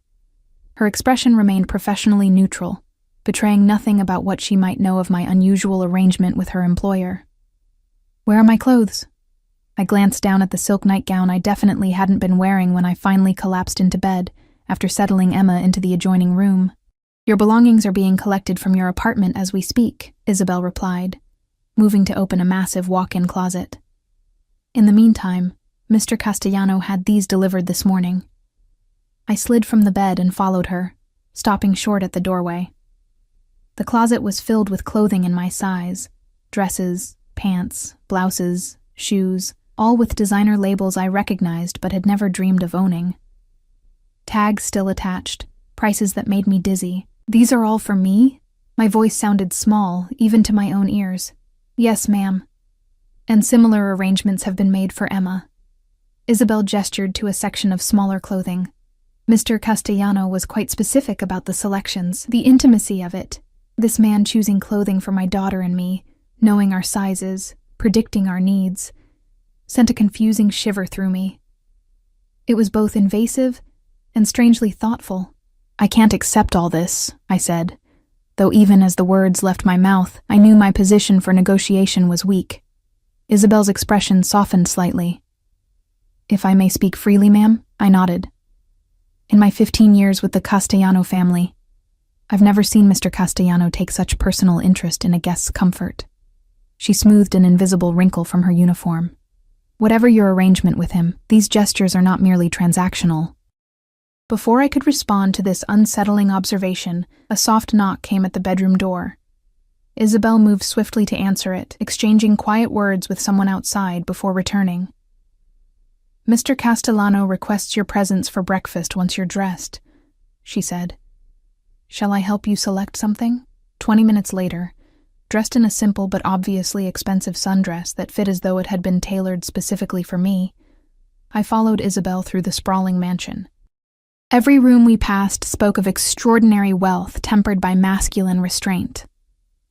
Her expression remained professionally neutral, betraying nothing about what she might know of my unusual arrangement with her employer. "Where are my clothes?" I glanced down at the silk nightgown I definitely hadn't been wearing when I finally collapsed into bed after settling Emma into the adjoining room. "Your belongings are being collected from your apartment as we speak," Isabel replied, moving to open a massive walk-in closet. "In the meantime, Mr. Castellano had these delivered this morning." I slid from the bed and followed her, stopping short at the doorway. The closet was filled with clothing in my size, dresses, pants, blouses, shoes, all with designer labels I recognized but had never dreamed of owning. Tags still attached, prices that made me dizzy. "These are all for me?" My voice sounded small, even to my own ears. "Yes, ma'am. And similar arrangements have been made for Emma." Isabel gestured to a section of smaller clothing. Mr. Castellano was quite specific about the selections, the intimacy of it. This man choosing clothing for my daughter and me, knowing our sizes, predicting our needs, sent a confusing shiver through me. It was both invasive and strangely thoughtful. "I can't accept all this," I said, though even as the words left my mouth, I knew my position for negotiation was weak. Isabel's expression softened slightly. "If I may speak freely, ma'am?" I nodded. "In my 15 years with the Castellano family, I've never seen Mr. Castellano take such personal interest in a guest's comfort." She smoothed an invisible wrinkle from her uniform. "Whatever your arrangement with him, these gestures are not merely transactional. Before I could respond to this unsettling observation, a soft knock came at the bedroom door. Isabel moved swiftly to answer it, exchanging quiet words with someone outside before returning. "Mr. Castellano requests your presence for breakfast once you're dressed," she said. "Shall I help you select something?" 20 minutes later, dressed in a simple but obviously expensive sundress that fit as though it had been tailored specifically for me, I followed Isabel through the sprawling mansion. Every room we passed spoke of extraordinary wealth tempered by masculine restraint.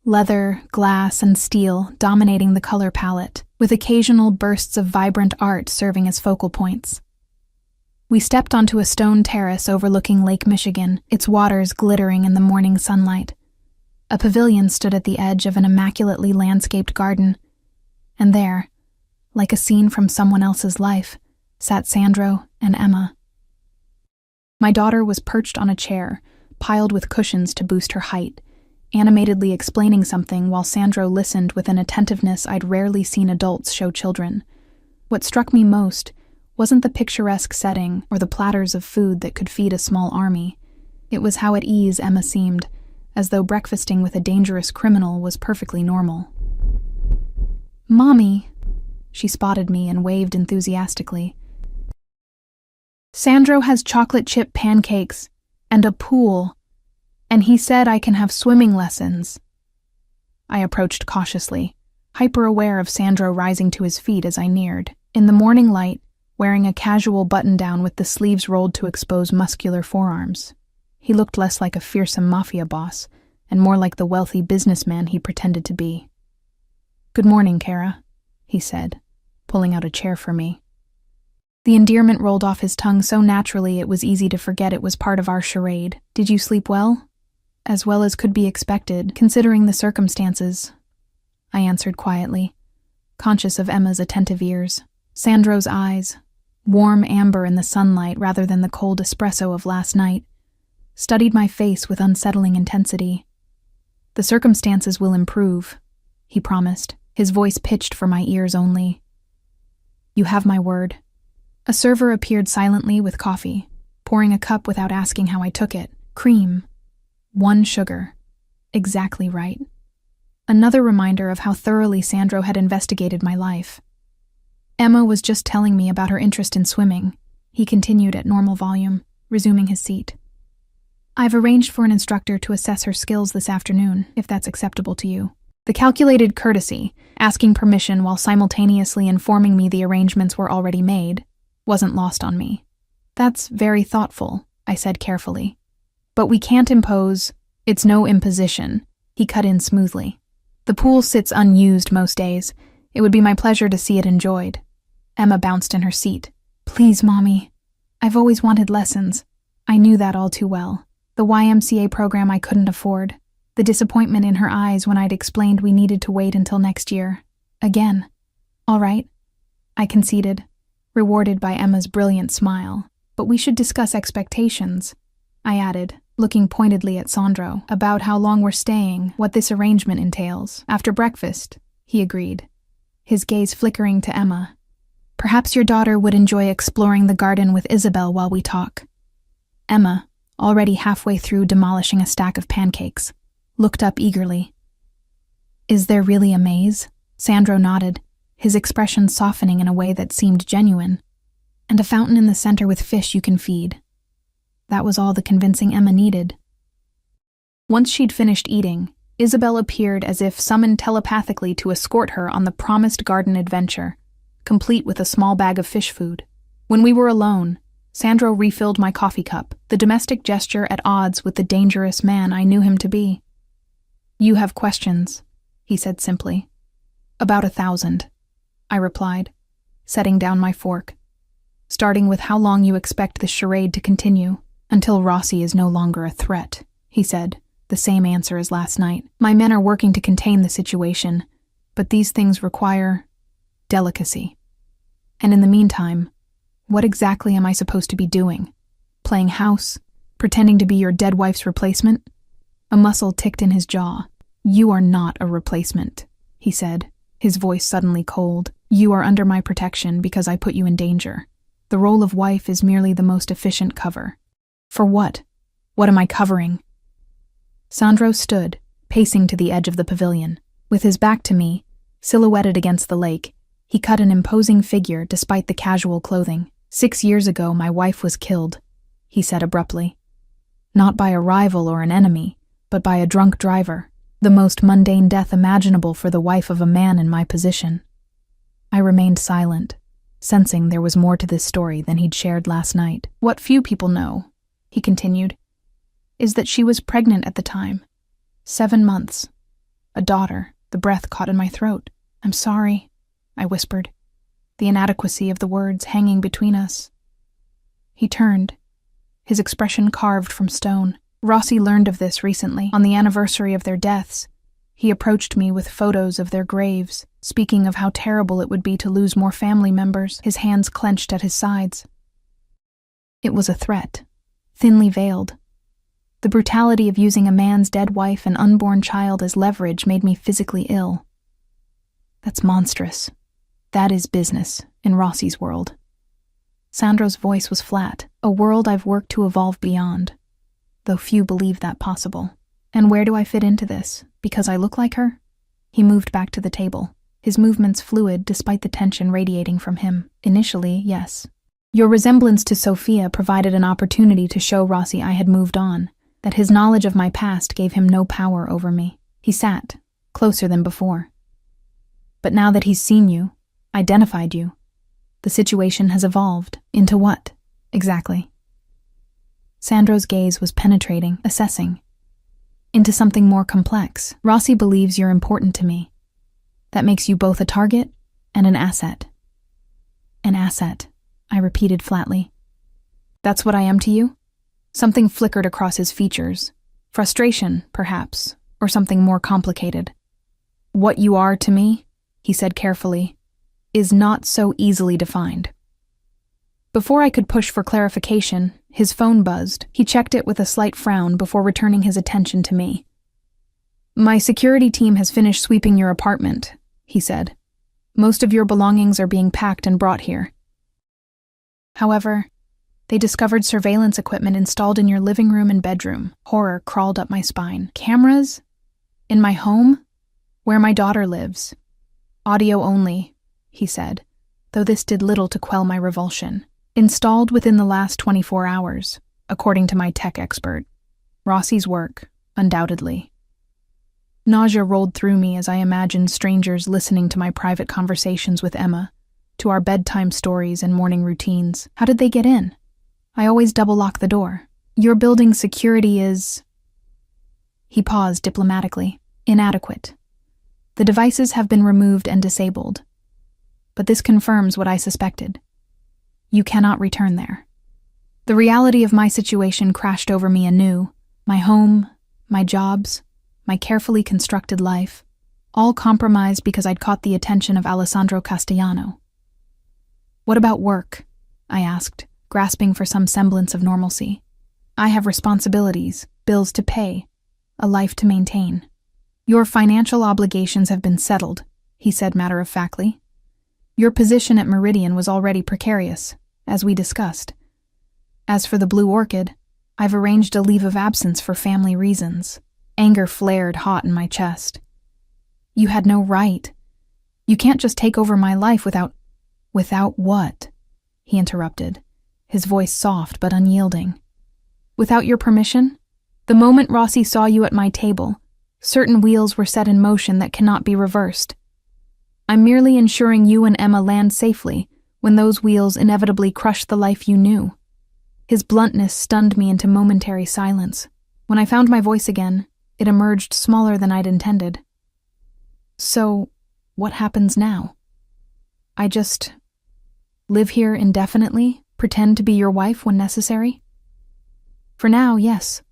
Leather, glass, and steel dominating the color palette, with occasional bursts of vibrant art serving as focal points. We stepped onto a stone terrace overlooking Lake Michigan, its waters glittering in the morning sunlight. A pavilion stood at the edge of an immaculately landscaped garden, and there, like a scene from someone else's life, sat Sandro and Emma. My daughter was perched on a chair, piled with cushions to boost her height, animatedly explaining something while Sandro listened with an attentiveness I'd rarely seen adults show children. What struck me most wasn't the picturesque setting or the platters of food that could feed a small army. It was how at ease Emma seemed, as though breakfasting with a dangerous criminal was perfectly normal. "Mommy," she spotted me and waved enthusiastically. "Sandro has chocolate chip pancakes and a pool, and he said I can have swimming lessons." I approached cautiously, hyper-aware of Sandro rising to his feet as I neared. In the morning light, wearing a casual button-down with the sleeves rolled to expose muscular forearms, he looked less like a fearsome Mafia boss and more like the wealthy businessman he pretended to be. "Good morning, Kara," he said, pulling out a chair for me. The endearment rolled off his tongue so naturally it was easy to forget it was part of our charade. "Did you sleep well?" "As well as could be expected, considering the circumstances," I answered quietly, conscious of Emma's attentive ears. Sandro's eyes, warm amber in the sunlight rather than the cold espresso of last night, studied my face with unsettling intensity. "The circumstances will improve," he promised, his voice pitched for my ears only. "You have my word." A server appeared silently with coffee, pouring a cup without asking how I took it. Cream. 1 sugar. Exactly right. Another reminder of how thoroughly Sandro had investigated my life. "Emma was just telling me about her interest in swimming," he continued at normal volume, resuming his seat. "I've arranged for an instructor to assess her skills this afternoon, if that's acceptable to you." The calculated courtesy, asking permission while simultaneously informing me the arrangements were already made, wasn't lost on me. "That's very thoughtful," I said carefully. "But we can't impose—" "It's no imposition," he cut in smoothly. "The pool sits unused most days. It would be my pleasure to see it enjoyed." Emma bounced in her seat. "Please, Mommy. I've always wanted lessons." I knew that all too well. The YMCA program I couldn't afford. The disappointment in her eyes when I'd explained we needed to wait until next year. Again. "All right," I conceded, rewarded by Emma's brilliant smile. "But we should discuss expectations," I added, looking pointedly at Sandro, "about how long we're staying, what this arrangement entails." "After breakfast," he agreed, his gaze flickering to Emma. "Perhaps your daughter would enjoy exploring the garden with Isabel while we talk." Emma, already halfway through demolishing a stack of pancakes, looked up eagerly. "Is there really a maze?" Sandro nodded, his expression softening in a way that seemed genuine. "And a fountain in the center with fish you can feed." That was all the convincing Emma needed. Once she'd finished eating, Isabel appeared as if summoned telepathically to escort her on the promised garden adventure, complete with a small bag of fish food. When we were alone, Sandro refilled my coffee cup, the domestic gesture at odds with the dangerous man I knew him to be. "You have questions," he said simply. "About 1,000, I replied, setting down my fork. "Starting with how long you expect this charade to continue." "Until Rossi is no longer a threat," he said, the same answer as last night. "My men are working to contain the situation, but these things require delicacy. And in the meantime, what exactly am I supposed to be doing? Playing house? Pretending to be your dead wife's replacement?" A muscle ticked in his jaw. "You are not a replacement," he said, his voice suddenly cold. "You are under my protection because I put you in danger. The role of wife is merely the most efficient cover." For what? What am I covering? Sandro stood, pacing to the edge of the pavilion. With his back to me, silhouetted against the lake, he cut an imposing figure despite the casual clothing. 6 years ago, my wife was killed, he said abruptly. Not by a rival or an enemy, but by a drunk driver, the most mundane death imaginable for the wife of a man in my position. I remained silent, sensing there was more to this story than he'd shared last night. What few people know, he continued, is that she was pregnant at the time. 7 months. A daughter. The breath caught in my throat. I'm sorry, I whispered, the inadequacy of the words hanging between us. He turned, his expression carved from stone. Rossi learned of this recently, on the anniversary of their deaths. He approached me with photos of their graves, speaking of how terrible it would be to lose more family members, his hands clenched at his sides. It was a threat, thinly veiled. The brutality of using a man's dead wife and unborn child as leverage made me physically ill. That's monstrous. That is business, in Rossi's world. Sandro's voice was flat, a world I've worked to evolve beyond, though few believe that possible. And where do I fit into this? Because I look like her? He moved back to the table, his movements fluid despite the tension radiating from him. Initially, yes. Your resemblance to Sophia provided an opportunity to show Rossi I had moved on, that his knowledge of my past gave him no power over me. He sat, closer than before. But now that he's seen you, identified you, the situation has evolved. Into what, exactly? Sandro's gaze was penetrating, assessing. Into something more complex. Rossi believes you're important to me. That makes you both a target and an asset. An asset, I repeated flatly. That's what I am to you? Something flickered across his features. Frustration, perhaps, or something more complicated. What you are to me, he said carefully, is not so easily defined. Before I could push for clarification, his phone buzzed. He checked it with a slight frown before returning his attention to me. My security team has finished sweeping your apartment, he said. Most of your belongings are being packed and brought here. However, they discovered surveillance equipment installed in your living room and bedroom. Horror crawled up my spine. Cameras? In my home? Where my daughter lives. Audio only, he said, though this did little to quell my revulsion. Installed within the last 24 hours, according to my tech expert. Rossi's work, undoubtedly. Nausea rolled through me as I imagined strangers listening to my private conversations with Emma, to our bedtime stories and morning routines. How did they get in? I always double-lock the door. Your building's security is... He paused diplomatically. Inadequate. The devices have been removed and disabled. But this confirms what I suspected. You cannot return there. The reality of my situation crashed over me anew. My home, my jobs, my carefully constructed life, all compromised because I'd caught the attention of Alessandro Castellano. What about work? I asked, grasping for some semblance of normalcy. I have responsibilities, bills to pay, a life to maintain. Your financial obligations have been settled, he said matter-of-factly. Your position at Meridian was already precarious, as we discussed. As for the Blue Orchid, I've arranged a leave of absence for family reasons. Anger flared hot in my chest. You had no right. You can't just take over my life without... Without what? He interrupted, his voice soft but unyielding. Without your permission? The moment Rossi saw you at my table, certain wheels were set in motion that cannot be reversed. I'm merely ensuring you and Emma land safely when those wheels inevitably crush the life you knew. His bluntness stunned me into momentary silence. When I found my voice again, it emerged smaller than I'd intended. So, what happens now? I just live here indefinitely, pretend to be your wife when necessary? For now, yes.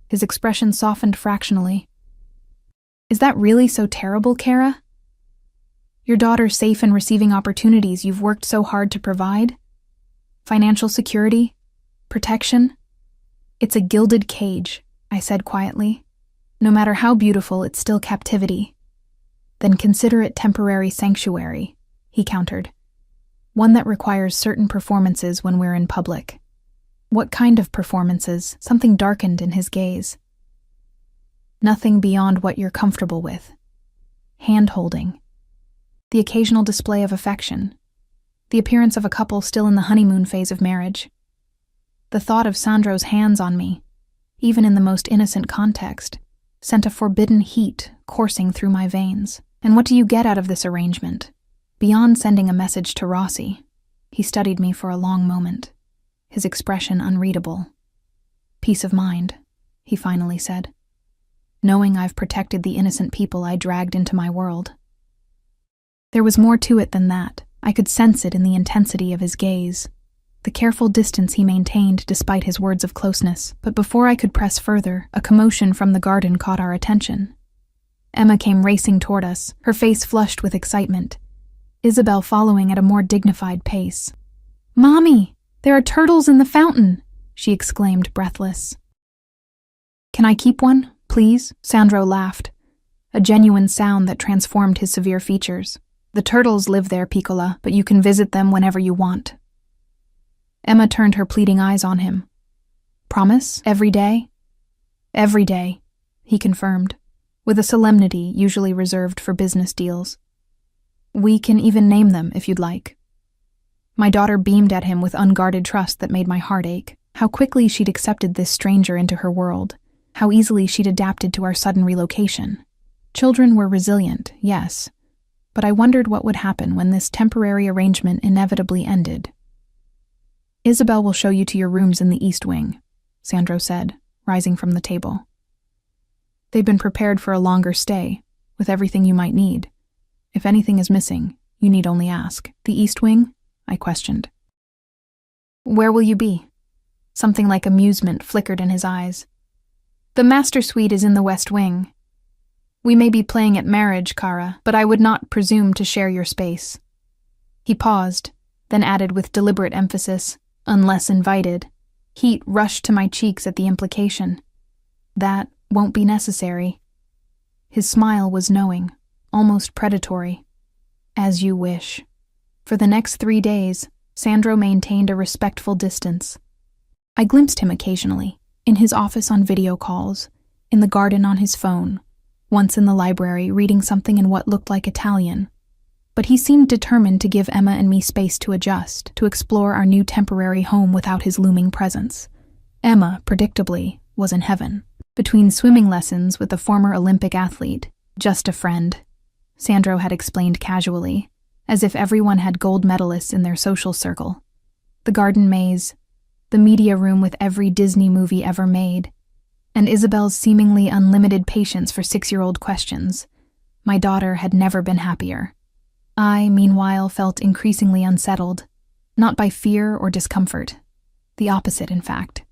His expression softened fractionally. Is that really so terrible, Kara? Your daughter's safe and receiving opportunities you've worked so hard to provide? Financial security? Protection? It's a gilded cage, I said quietly. No matter how beautiful, it's still captivity. Then consider it temporary sanctuary, he countered. One that requires certain performances when we're in public. What kind of performances? Something darkened in his gaze. Nothing beyond what you're comfortable with. Hand-holding. The occasional display of affection. The appearance of a couple still in the honeymoon phase of marriage. The thought of Sandro's hands on me, even in the most innocent context, sent a forbidden heat coursing through my veins. And what do you get out of this arrangement? Beyond sending a message to Rossi, he studied me for a long moment, his expression unreadable. Peace of mind, he finally said, knowing I've protected the innocent people I dragged into my world. There was more to it than that. I could sense it in the intensity of his gaze, the careful distance he maintained despite his words of closeness. But before I could press further, a commotion from the garden caught our attention. Emma came racing toward us, her face flushed with excitement, Isabel following at a more dignified pace. "Mommy, there are turtles in the fountain!" she exclaimed, breathless. "Can I keep one, please?" Sandro laughed, a genuine sound that transformed his severe features. "The turtles live there, Piccola, but you can visit them whenever you want." Emma turned her pleading eyes on him. "Promise? Every day?" "Every day," he confirmed, with a solemnity usually reserved for business deals. "We can even name them if you'd like." My daughter beamed at him with unguarded trust that made my heart ache. How quickly she'd accepted this stranger into her world, how easily she'd adapted to our sudden relocation. Children were resilient, yes, but I wondered what would happen when this temporary arrangement inevitably ended. "Isabel will show you to your rooms in the East Wing," Sandro said, rising from the table. "They've been prepared for a longer stay, with everything you might need. If anything is missing, you need only ask." "The East Wing?" I questioned. "Where will you be?" Something like amusement flickered in his eyes. "The master suite is in the West Wing. We may be playing at marriage, Cara, but I would not presume to share your space." He paused, then added with deliberate emphasis, "Unless invited." Heat rushed to my cheeks at the implication. "That won't be necessary." His smile was knowing, almost predatory. "As you wish." For the next 3 days, Sandro maintained a respectful distance. I glimpsed him occasionally, in his office on video calls, in the garden on his phone, once in the library reading something in what looked like Italian. But he seemed determined to give Emma and me space to adjust, to explore our new temporary home without his looming presence. Emma, predictably, was in heaven. Between swimming lessons with a former Olympic athlete, just a friend, Sandro had explained casually, as if everyone had gold medalists in their social circle. The garden maze, the media room with every Disney movie ever made, and Isabel's seemingly unlimited patience for 6-year-old questions. My daughter had never been happier. I, meanwhile, felt increasingly unsettled, not by fear or discomfort. The opposite, in fact.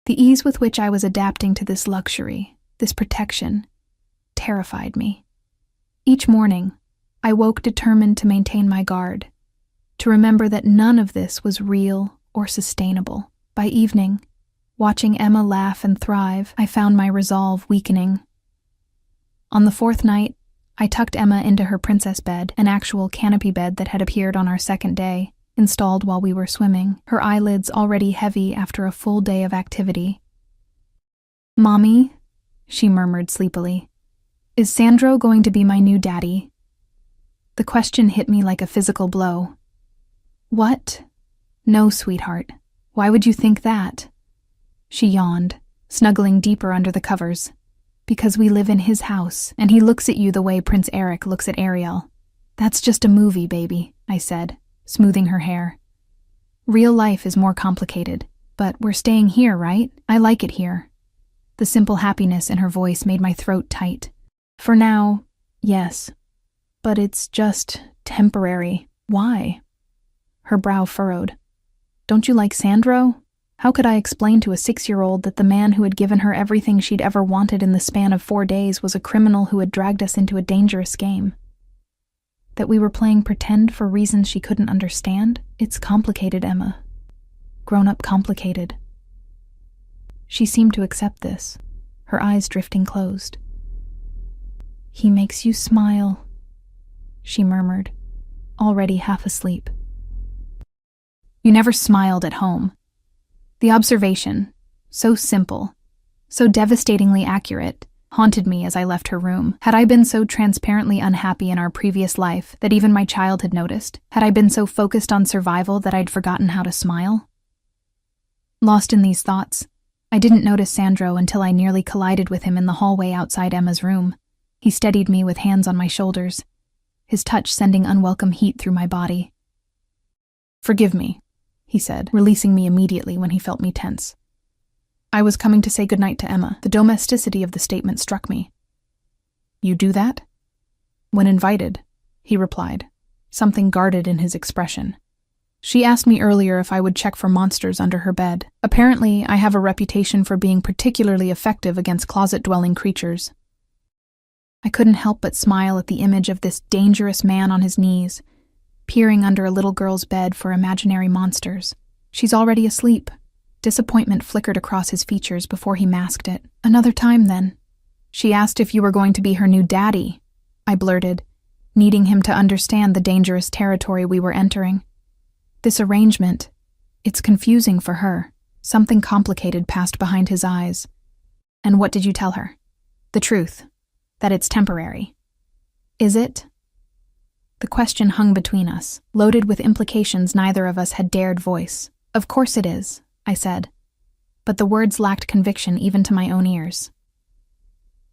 The ease with which I was adapting to this luxury, this protection, terrified me. Each morning, I woke determined to maintain my guard, to remember that none of this was real or sustainable. By evening, watching Emma laugh and thrive, I found my resolve weakening. On the 4th night, I tucked Emma into her princess bed, an actual canopy bed that had appeared on our 2nd day, installed while we were swimming, her eyelids already heavy after a full day of activity. "Mommy," she murmured sleepily, "is Sandro going to be my new daddy?" The question hit me like a physical blow. "What? No, sweetheart. Why would you think that?" She yawned, snuggling deeper under the covers. "Because we live in his house, and he looks at you the way Prince Eric looks at Ariel." "That's just a movie, baby," I said, smoothing her hair. "Real life is more complicated, but we're staying here, right? I like it here." The simple happiness in her voice made my throat tight. "For now, yes. But it's just temporary." "Why?" Her brow furrowed. "Don't you like Sandro?" How could I explain to a 6-year-old that the man who had given her everything she'd ever wanted in the span of 4 days was a criminal who had dragged us into a dangerous game? That we were playing pretend for reasons she couldn't understand? It's complicated, Emma. Grown-up complicated. She seemed to accept this, her eyes drifting closed. "He makes you smile," she murmured, already half asleep. "You never smiled at home." The observation, so simple, so devastatingly accurate, haunted me as I left her room. Had I been so transparently unhappy in our previous life that even my child had noticed? Had I been so focused on survival that I'd forgotten how to smile? Lost in these thoughts, I didn't notice Sandro until I nearly collided with him in the hallway outside Emma's room. He steadied me with hands on my shoulders, his touch sending unwelcome heat through my body. "Forgive me," he said, releasing me immediately when he felt me tense. "I was coming to say goodnight to Emma." The domesticity of the statement struck me. "You do that?" "When invited," he replied, something guarded in his expression. "She asked me earlier if I would check for monsters under her bed. Apparently, I have a reputation for being particularly effective against closet-dwelling creatures." I couldn't help but smile at the image of this dangerous man on his knees, peering under a little girl's bed for imaginary monsters. "She's already asleep." Disappointment flickered across his features before he masked it. "Another time, then." "She asked if you were going to be her new daddy," I blurted, needing him to understand the dangerous territory we were entering. This arrangement, it's confusing for her. Something complicated passed behind his eyes. "And what did you tell her?" "The truth, that it's temporary." "Is it?" The question hung between us, loaded with implications neither of us had dared voice. "Of course it is," I said, but the words lacked conviction even to my own ears.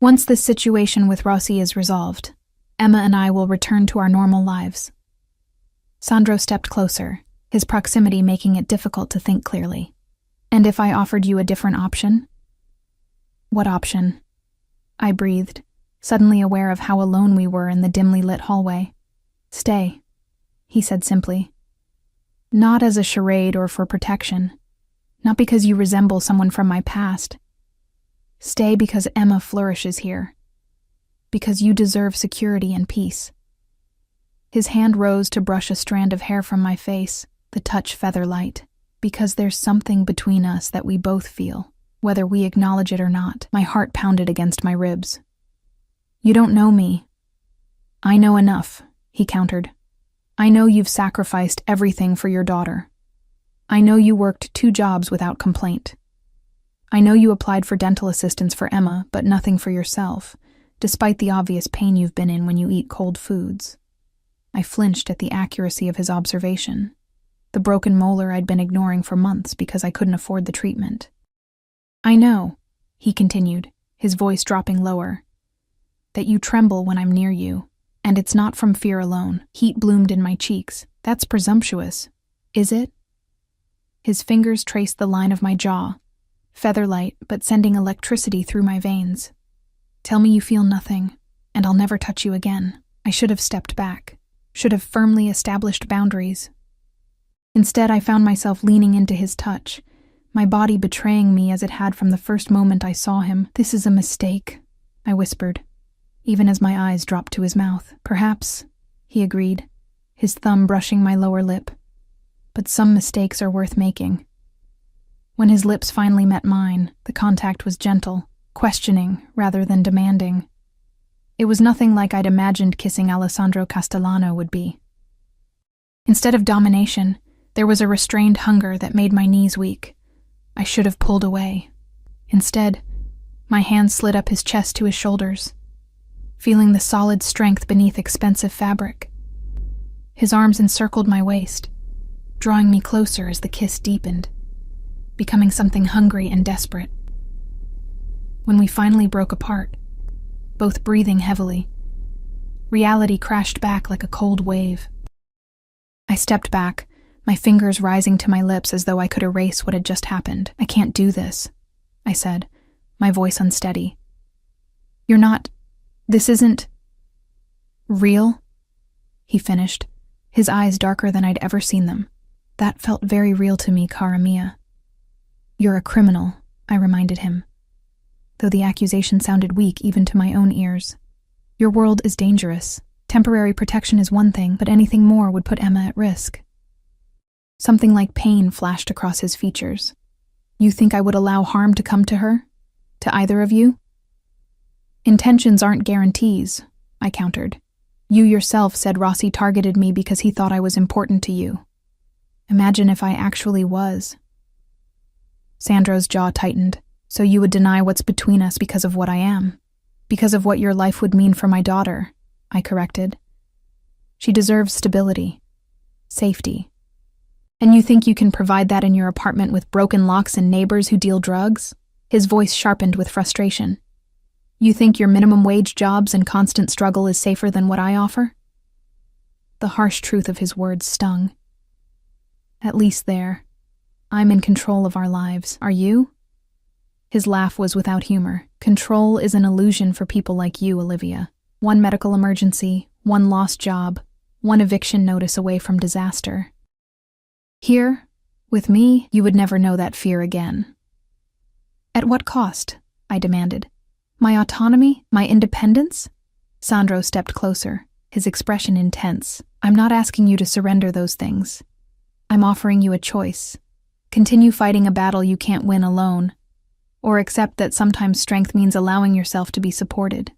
"Once this situation with Rossi is resolved, Emma and I will return to our normal lives." Sandro stepped closer, his proximity making it difficult to think clearly. "And if I offered you a different option?" "What option?" I breathed, suddenly aware of how alone we were in the dimly lit hallway. "Stay," he said simply. "Not as a charade or for protection. Not because you resemble someone from my past. Stay because Emma flourishes here. Because you deserve security and peace." His hand rose to brush a strand of hair from my face, the touch feather-light. "Because there's something between us that we both feel, whether we acknowledge it or not." My heart pounded against my ribs. "You don't know me." "I know enough," he countered. "I know you've sacrificed everything for your daughter. I know you worked 2 jobs without complaint. I know you applied for dental assistance for Emma, but nothing for yourself, despite the obvious pain you've been in when you eat cold foods." I flinched at the accuracy of his observation. The broken molar I'd been ignoring for months because I couldn't afford the treatment. "I know," he continued, his voice dropping lower, "that you tremble when I'm near you, and it's not from fear alone." Heat bloomed in my cheeks. "That's presumptuous. Is it?" His fingers traced the line of my jaw, featherlight but sending electricity through my veins. "Tell me you feel nothing, and I'll never touch you again." I should have stepped back, should have firmly established boundaries. Instead, I found myself leaning into his touch, my body betraying me as it had from the first moment I saw him. "This is a mistake," I whispered, even as my eyes dropped to his mouth. "Perhaps," he agreed, his thumb brushing my lower lip. "But some mistakes are worth making." When his lips finally met mine, the contact was gentle, questioning rather than demanding. It was nothing like I'd imagined kissing Alessandro Castellano would be. Instead of domination, there was a restrained hunger that made my knees weak. I should have pulled away. Instead, my hand slid up his chest to his shoulders, feeling the solid strength beneath expensive fabric. His arms encircled my waist, drawing me closer as the kiss deepened, becoming something hungry and desperate. When we finally broke apart, both breathing heavily, reality crashed back like a cold wave. I stepped back, my fingers rising to my lips as though I could erase what had just happened. "I can't do this," I said, my voice unsteady. This isn't real," he finished, his eyes darker than I'd ever seen them. "That felt very real to me, cara mia." "You're a criminal," I reminded him, though the accusation sounded weak even to my own ears. "Your world is dangerous. Temporary protection is one thing, but anything more would put Emma at risk." Something like pain flashed across his features. "You think I would allow harm to come to her? To either of you?" "Intentions aren't guarantees," I countered. "You yourself said Rossi targeted me because he thought I was important to you. Imagine if I actually was." Sandro's jaw tightened. So you would deny what's between us because of what I am? Because of what your life would mean for my daughter, I corrected. She deserves stability, safety. And you think you can provide that in your apartment with broken locks and neighbors who deal drugs? His voice sharpened with frustration. You think your minimum wage jobs and constant struggle is safer than what I offer? The harsh truth of his words stung. At least there. I'm in control of our lives. Are you? His laugh was without humor. Control is an illusion for people like you, Olivia. One medical emergency, one lost job, one eviction notice away from disaster. Here, with me, you would never know that fear again. At what cost? I demanded. My autonomy? My independence? Sandro stepped closer, his expression intense. I'm not asking you to surrender those things. I'm offering you a choice. Continue fighting a battle you can't win alone, or accept that sometimes strength means allowing yourself to be supported.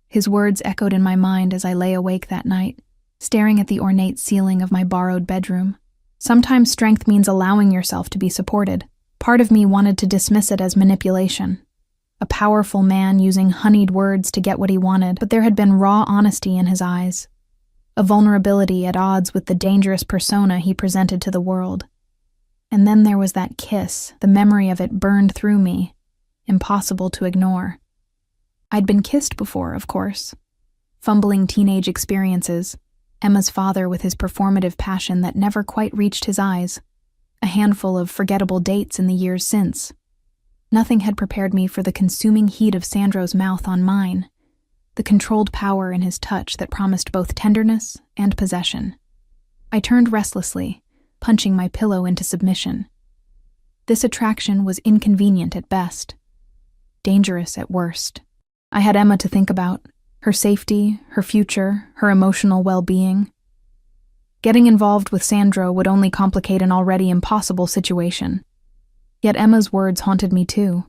His words echoed in my mind as I lay awake that night, staring at the ornate ceiling of my borrowed bedroom. Sometimes strength means allowing yourself to be supported. Part of me wanted to dismiss it as manipulation. A powerful man using honeyed words to get what he wanted, but there had been raw honesty in his eyes. A vulnerability at odds with the dangerous persona he presented to the world. And then there was that kiss. The memory of it burned through me. Impossible to ignore. I'd been kissed before, of course. Fumbling teenage experiences. Emma's father with his performative passion that never quite reached his eyes. A handful of forgettable dates in the years since. Nothing had prepared me for the consuming heat of Sandro's mouth on mine. The controlled power in his touch that promised both tenderness and possession. I turned restlessly, punching my pillow into submission. This attraction was inconvenient at best, dangerous at worst. I had Emma to think about, her safety, her future, her emotional well-being. Getting involved with Sandro would only complicate an already impossible situation. Yet Emma's words haunted me too.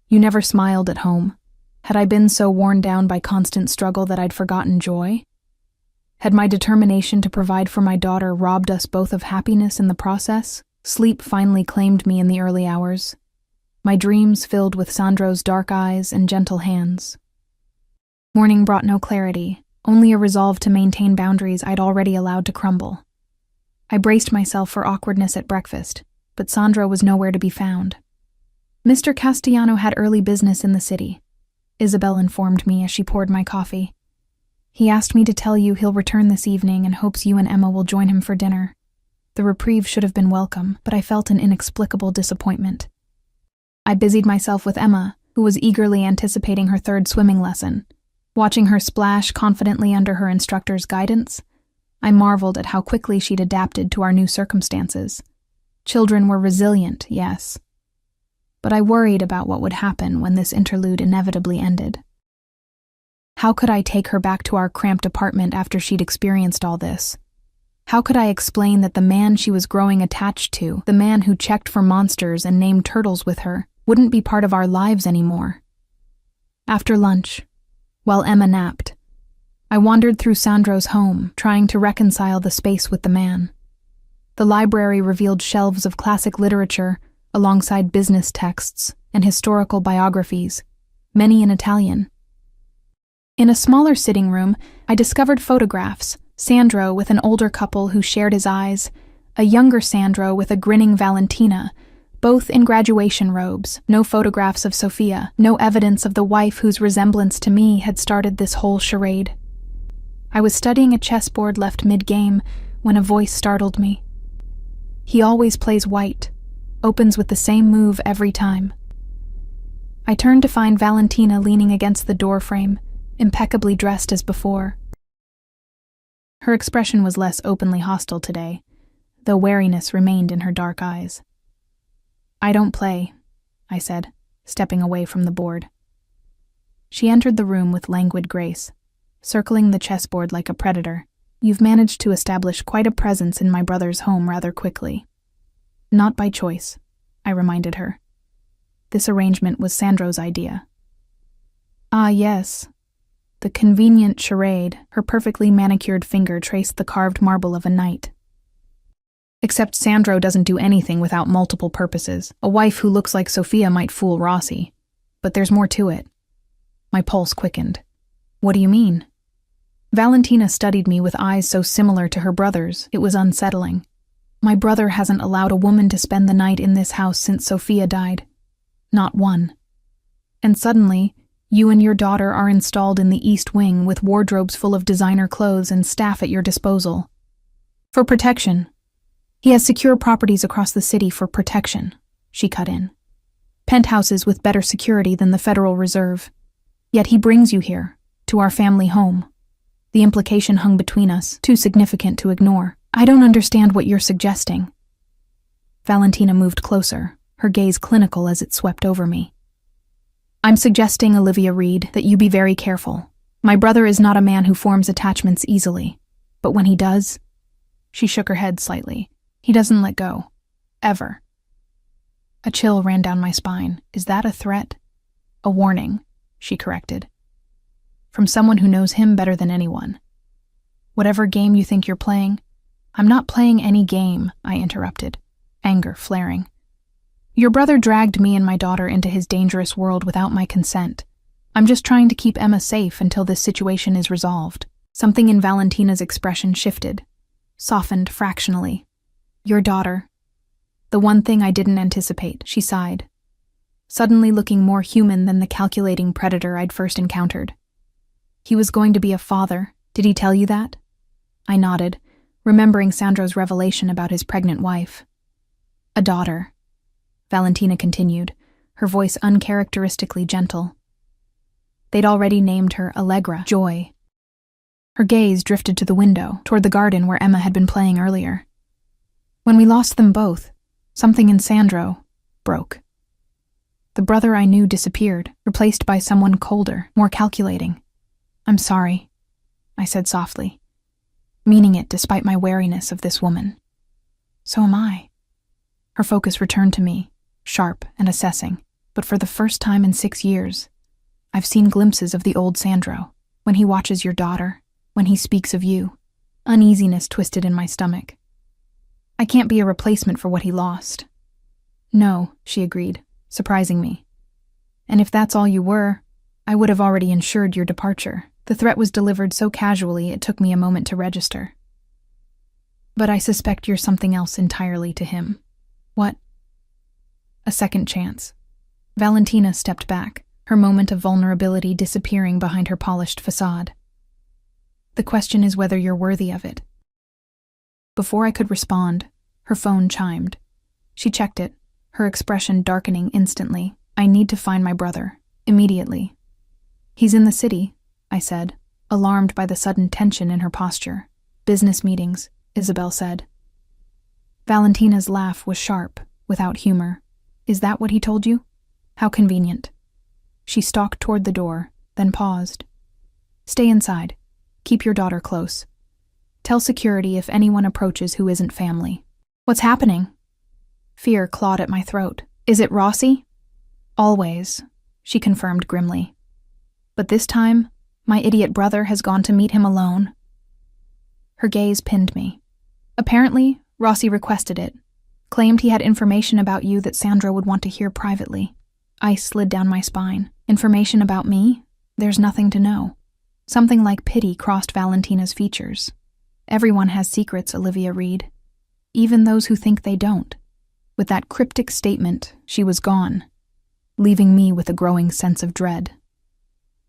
You never smiled at home. Had I been so worn down by constant struggle that I'd forgotten joy? Had my determination to provide for my daughter robbed us both of happiness in the process? Sleep finally claimed me in the early hours. My dreams filled with Sandro's dark eyes and gentle hands. Morning brought no clarity, only a resolve to maintain boundaries I'd already allowed to crumble. I braced myself for awkwardness at breakfast, but Sandro was nowhere to be found. Mr. Castellano had early business in the city, Isabel informed me as she poured my coffee. He asked me to tell you he'll return this evening and hopes you and Emma will join him for dinner. The reprieve should have been welcome, but I felt an inexplicable disappointment. I busied myself with Emma, who was eagerly anticipating her third swimming lesson. Watching her splash confidently under her instructor's guidance, I marveled at how quickly she'd adapted to our new circumstances. Children were resilient, yes. But I worried about what would happen when this interlude inevitably ended. How could I take her back to our cramped apartment after she'd experienced all this? How could I explain that the man she was growing attached to, the man who checked for monsters and named turtles with her, wouldn't be part of our lives anymore? After lunch, while Emma napped, I wandered through Sandro's home, trying to reconcile the space with the man. The library revealed shelves of classic literature, alongside business texts and historical biographies, many in Italian. In a smaller sitting room, I discovered photographs, Sandro with an older couple who shared his eyes, a younger Sandro with a grinning Valentina, both in graduation robes, no photographs of Sophia, no evidence of the wife whose resemblance to me had started this whole charade. I was studying a chessboard left mid-game when a voice startled me. He always plays white, opens with the same move every time. I turned to find Valentina leaning against the doorframe, impeccably dressed as before. Her expression was less openly hostile today, though wariness remained in her dark eyes. "I don't play," I said, stepping away from the board. She entered the room with languid grace, circling the chessboard like a predator. "You've managed to establish quite a presence in my brother's home rather quickly." "Not by choice," I reminded her. "This arrangement was Sandro's idea." "Ah, yes." The convenient charade, her perfectly manicured finger traced the carved marble of a knight. Except Sandro doesn't do anything without multiple purposes. A wife who looks like Sophia might fool Rossi. But there's more to it. My pulse quickened. What do you mean? Valentina studied me with eyes so similar to her brother's, it was unsettling. My brother hasn't allowed a woman to spend the night in this house since Sophia died. Not one. And suddenly, you and your daughter are installed in the East Wing with wardrobes full of designer clothes and staff at your disposal. For protection. He has secure properties across the city for protection, she cut in. Penthouses with better security than the Federal Reserve. Yet he brings you here, to our family home. The implication hung between us, too significant to ignore. I don't understand what you're suggesting. Valentina moved closer, her gaze clinical as it swept over me. I'm suggesting, Olivia Reed, that you be very careful. My brother is not a man who forms attachments easily. But when he does, she shook her head slightly. He doesn't let go. Ever. A chill ran down my spine. Is that a threat? A warning, she corrected. From someone who knows him better than anyone. Whatever game you think you're playing, I'm not playing any game, I interrupted, anger flaring. Your brother dragged me and my daughter into his dangerous world without my consent. I'm just trying to keep Emma safe until this situation is resolved. Something in Valentina's expression shifted, softened fractionally. Your daughter. The one thing I didn't anticipate, she sighed, suddenly looking more human than the calculating predator I'd first encountered. He was going to be a father. Did he tell you that? I nodded, remembering Sandro's revelation about his pregnant wife. A daughter. Valentina continued, her voice uncharacteristically gentle. They'd already named her Allegra, Joy. Her gaze drifted to the window, toward the garden where Emma had been playing earlier. When we lost them both, something in Sandro broke. The brother I knew disappeared, replaced by someone colder, more calculating. I'm sorry, I said softly, meaning it despite my wariness of this woman. So am I. Her focus returned to me, sharp and assessing, but for the first time in 6 years, I've seen glimpses of the old Sandro, when he watches your daughter, when he speaks of you. Uneasiness twisted in my stomach. I can't be a replacement for what he lost. No, she agreed, surprising me. And if that's all you were, I would have already ensured your departure. The threat was delivered so casually it took me a moment to register. But I suspect you're something else entirely to him. What? A second chance. Valentina stepped back, her moment of vulnerability disappearing behind her polished facade. The question is whether you're worthy of it. Before I could respond, her phone chimed. She checked it, her expression darkening instantly. I need to find my brother, immediately. He's in the city, I said, alarmed by the sudden tension in her posture. Business meetings, Isabel said. Valentina's laugh was sharp, without humor. Is that what he told you? How convenient. She stalked toward the door, then paused. Stay inside. Keep your daughter close. Tell security if anyone approaches who isn't family. What's happening? Fear clawed at my throat. Is it Rossi? Always, she confirmed grimly. But this time, my idiot brother has gone to meet him alone. Her gaze pinned me. Apparently, Rossi requested it, claimed he had information about you that Sandro would want to hear privately. Ice slid down my spine. Information about me? There's nothing to know. Something like pity crossed Valentina's features. Everyone has secrets, Olivia Reed. Even those who think they don't. With that cryptic statement, she was gone, leaving me with a growing sense of dread.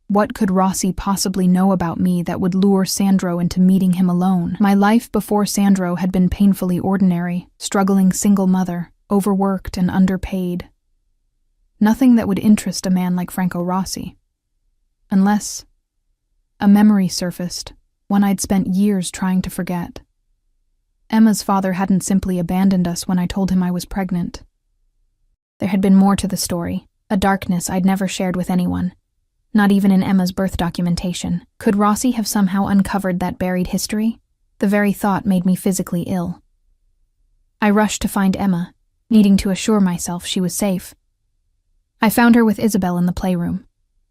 What could Rossi possibly know about me that would lure Sandro into meeting him alone? My life before Sandro had been painfully ordinary, struggling single mother, overworked and underpaid. Nothing that would interest a man like Franco Rossi. Unless a memory surfaced, one I'd spent years trying to forget. Emma's father hadn't simply abandoned us when I told him I was pregnant. There had been more to the story, a darkness I'd never shared with anyone, not even in Emma's birth documentation. Could Rossi have somehow uncovered that buried history? The very thought made me physically ill. I rushed to find Emma, needing to assure myself she was safe. I found her with Isabel in the playroom,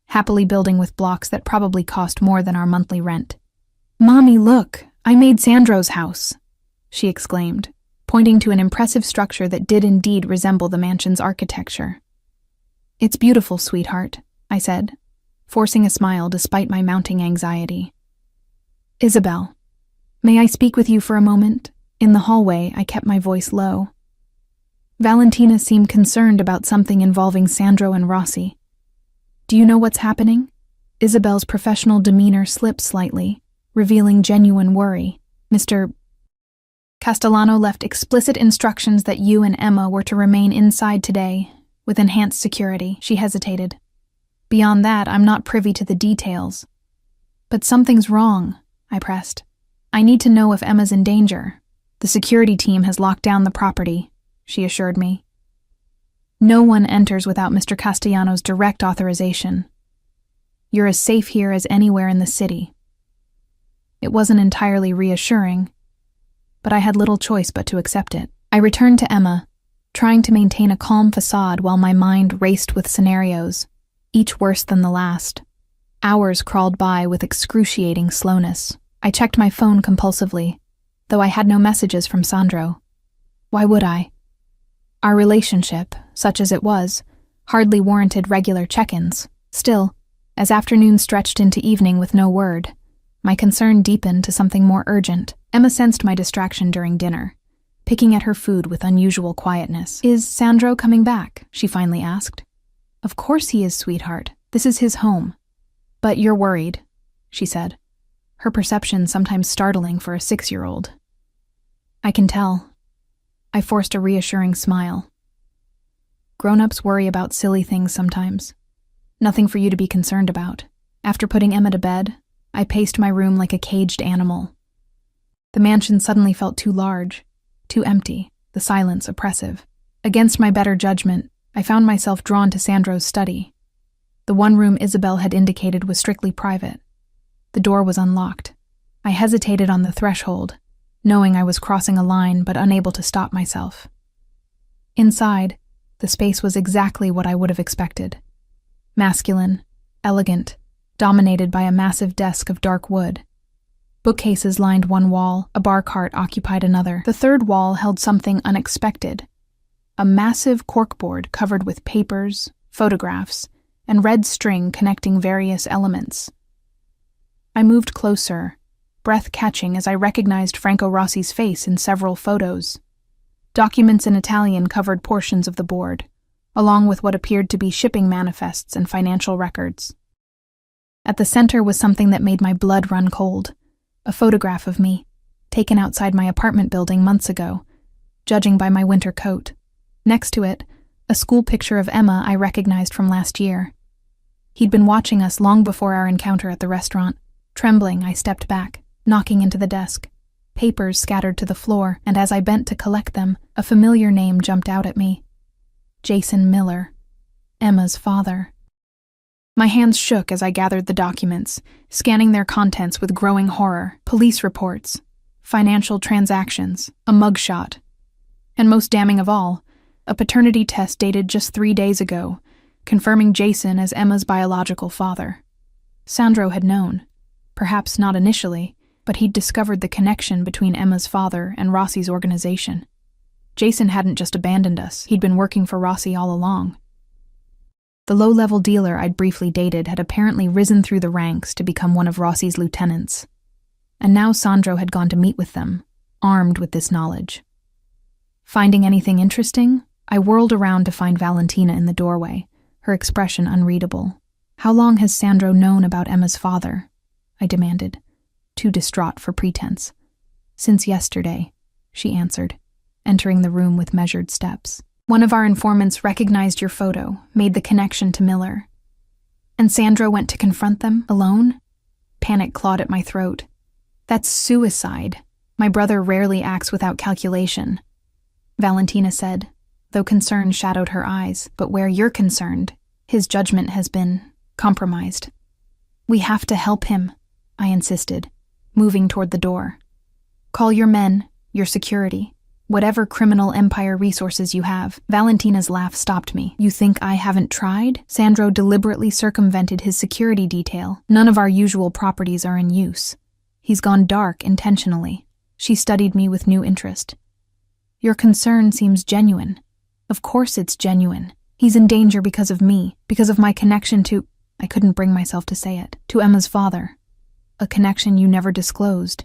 happily building with blocks that probably cost more than our monthly rent. "Mommy, look, I made Sandro's house," she exclaimed, pointing to an impressive structure that did indeed resemble the mansion's architecture. "It's beautiful, sweetheart," I said, forcing a smile despite my mounting anxiety. "Isabel, may I speak with you for a moment?" In the hallway, I kept my voice low. Valentina seemed concerned about something involving Sandro and Rossi. "Do you know what's happening?" Isabel's professional demeanor slipped slightly, revealing genuine worry. "Mr. Castellano left explicit instructions that you and Emma were to remain inside today, with enhanced security." She hesitated. "Beyond that, I'm not privy to the details." "But something's wrong," I pressed. "I need to know if Emma's in danger." "The security team has locked down the property," she assured me. "No one enters without Mr. Castellano's direct authorization. You're as safe here as anywhere in the city." It wasn't entirely reassuring, but I had little choice but to accept it. I returned to Emma, trying to maintain a calm facade while my mind raced with scenarios, each worse than the last. Hours crawled by with excruciating slowness. I checked my phone compulsively, though I had no messages from Sandro. Why would I? Our relationship, such as it was, hardly warranted regular check-ins. Still, as afternoon stretched into evening with no word, my concern deepened to something more urgent. Emma sensed my distraction during dinner, picking at her food with unusual quietness. "Is Sandro coming back?" she finally asked. "Of course he is, sweetheart. This is his home." "But you're worried," she said, her perception sometimes startling for a 6-year-old. "I can tell." I forced a reassuring smile. "Grown-ups worry about silly things sometimes. Nothing for you to be concerned about." After putting Emma to bed, I paced my room like a caged animal. The mansion suddenly felt too large, too empty, the silence oppressive. Against my better judgment, I found myself drawn to Sandro's study. The one room Isabel had indicated was strictly private. The door was unlocked. I hesitated on the threshold, knowing I was crossing a line but unable to stop myself. Inside, the space was exactly what I would have expected. Masculine, elegant, dominated by a massive desk of dark wood. Bookcases lined one wall, a bar cart occupied another. The third wall held something unexpected. A massive corkboard covered with papers, photographs, and red string connecting various elements. I moved closer, breath catching as I recognized Franco Rossi's face in several photos. Documents in Italian covered portions of the board, along with what appeared to be shipping manifests and financial records. At the center was something that made my blood run cold, a photograph of me, taken outside my apartment building months ago, judging by my winter coat. Next to it, a school picture of Emma I recognized from last year. He'd been watching us long before our encounter at the restaurant. Trembling, I stepped back, knocking into the desk. Papers scattered to the floor, and as I bent to collect them, a familiar name jumped out at me. Jason Miller, Emma's father. My hands shook as I gathered the documents, scanning their contents with growing horror. Police reports, financial transactions, a mugshot, and most damning of all, a paternity test dated just 3 days ago, confirming Jason as Emma's biological father. Sandro had known, perhaps not initially, but he'd discovered the connection between Emma's father and Rossi's organization. Jason hadn't just abandoned us, he'd been working for Rossi all along. The low-level dealer I'd briefly dated had apparently risen through the ranks to become one of Rossi's lieutenants. And now Sandro had gone to meet with them, armed with this knowledge. Finding anything interesting, I whirled around to find Valentina in the doorway, her expression unreadable. "How long has Sandro known about Emma's father?" I demanded, too distraught for pretense. "Since yesterday," she answered, entering the room with measured steps. "One of our informants recognized your photo, made the connection to Miller. And Sandro went to confront them, alone?" Panic clawed at my throat. "That's suicide. My brother rarely acts without calculation," Valentina said, though concern shadowed her eyes. "But where you're concerned, his judgment has been compromised." "We have to help him," I insisted, moving toward the door. "Call your men, your security, whatever criminal empire resources you have." Valentina's laugh stopped me. "You think I haven't tried?" Sandro deliberately circumvented his security detail. "None of our usual properties are in use. He's gone dark intentionally." She studied me with new interest. Your concern seems genuine. Of course it's genuine. He's in danger because of me, because of my connection to— I couldn't bring myself to say it— to Emma's father. A connection you never disclosed,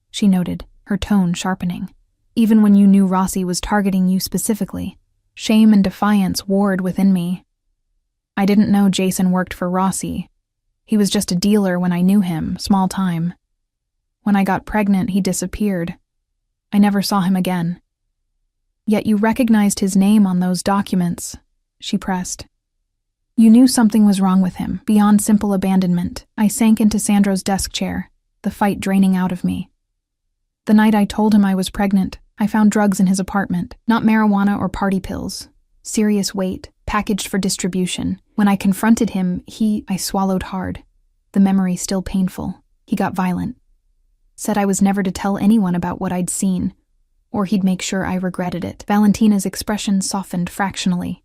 she noted, her tone sharpening. Even when you knew Rossi was targeting you specifically. Shame and defiance warred within me. I didn't know Jason worked for Rossi. He was just a dealer when I knew him, small time. When I got pregnant, he disappeared. I never saw him again. Yet you recognized his name on those documents, she pressed. You knew something was wrong with him, beyond simple abandonment. I sank into Sandro's desk chair, the fight draining out of me. The night I told him I was pregnant, I found drugs in his apartment, not marijuana or party pills. Serious weight, packaged for distribution. When I confronted him, I swallowed hard. The memory still painful. He got violent. Said I was never to tell anyone about what I'd seen, or he'd make sure I regretted it. Valentina's expression softened fractionally.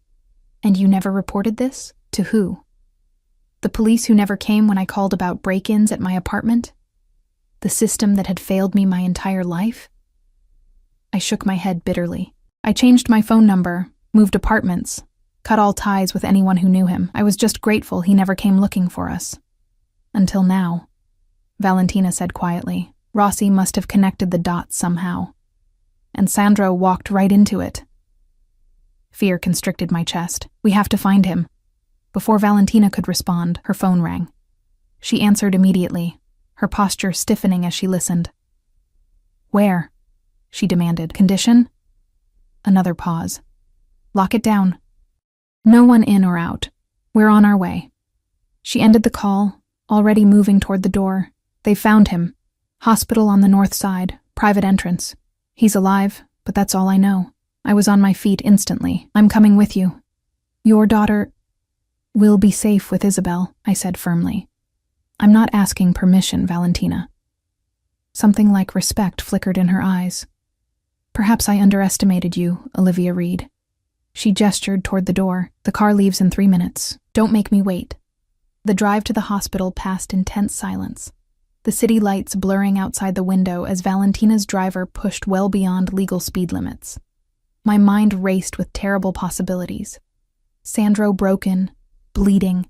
And you never reported this? To who? The police who never came when I called about break-ins at my apartment? The system that had failed me my entire life? I shook my head bitterly. I changed my phone number, moved apartments, cut all ties with anyone who knew him. I was just grateful he never came looking for us. Until now, Valentina said quietly. Rossi must have connected the dots somehow. And Sandro walked right into it. Fear constricted my chest. We have to find him. Before Valentina could respond, her phone rang. She answered immediately, her posture stiffening as she listened. Where? She demanded. Condition? Another pause. Lock it down. No one in or out. We're on our way. She ended the call, already moving toward the door. They found him. Hospital on the north side, private entrance. He's alive, but that's all I know. I was on my feet instantly. I'm coming with you. Your daughter will be safe with Isabel, I said firmly. I'm not asking permission, Valentina. Something like respect flickered in her eyes. Perhaps I underestimated you, Olivia Reed. She gestured toward the door. The car leaves in 3 minutes. Don't make me wait. The drive to the hospital passed in tense silence. The city lights blurring outside the window as Valentina's driver pushed well beyond legal speed limits. My mind raced with terrible possibilities. Sandro broken, bleeding,